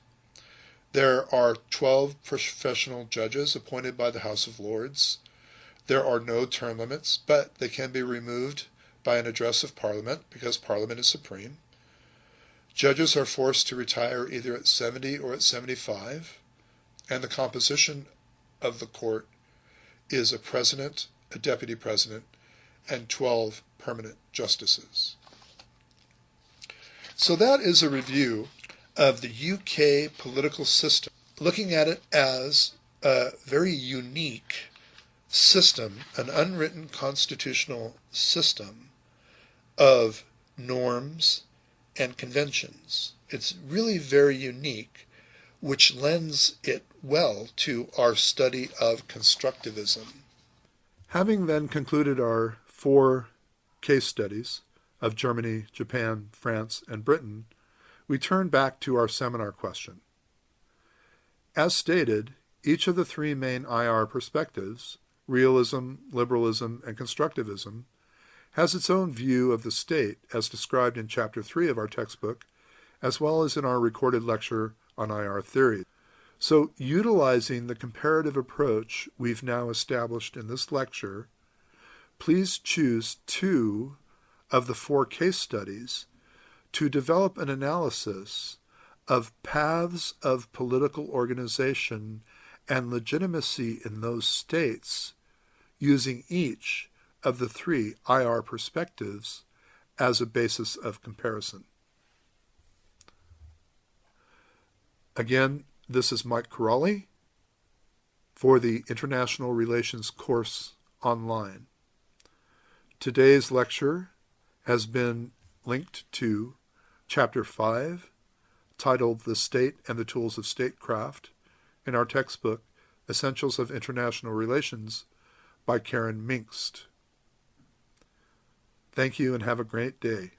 There are 12 professional judges appointed by the House of Lords. There are no term limits, but they can be removed by an address of Parliament because Parliament is supreme. Judges are forced to retire either at 70 or at 75, and the composition of the court is a president, a deputy president, and 12 permanent justices. So that is a review of the UK political system, looking at it as a very unique system, an unwritten constitutional system of norms and conventions. It's really very unique, which lends it well to our study of constructivism. Having then concluded our 4 case studies of Germany, Japan, France, and Britain, we turn back to our seminar question. As stated, each of the 3 main IR perspectives, realism, liberalism, and constructivism, has its own view of the state as described in Chapter 3 of our textbook, as well as in our recorded lecture on IR theory. So, utilizing the comparative approach we've now established in this lecture, please choose 2 of the 4 case studies to develop an analysis of paths of political organization and legitimacy in those states, using each of the 3 IR perspectives as a basis of comparison. Again, this is Mike Corrali for the International Relations course online. Today's lecture has been linked to Chapter 5, titled The State and the Tools of StateCraft, in our textbook, Essentials of International Relations, by Karen Minkst. Thank you and have a great day.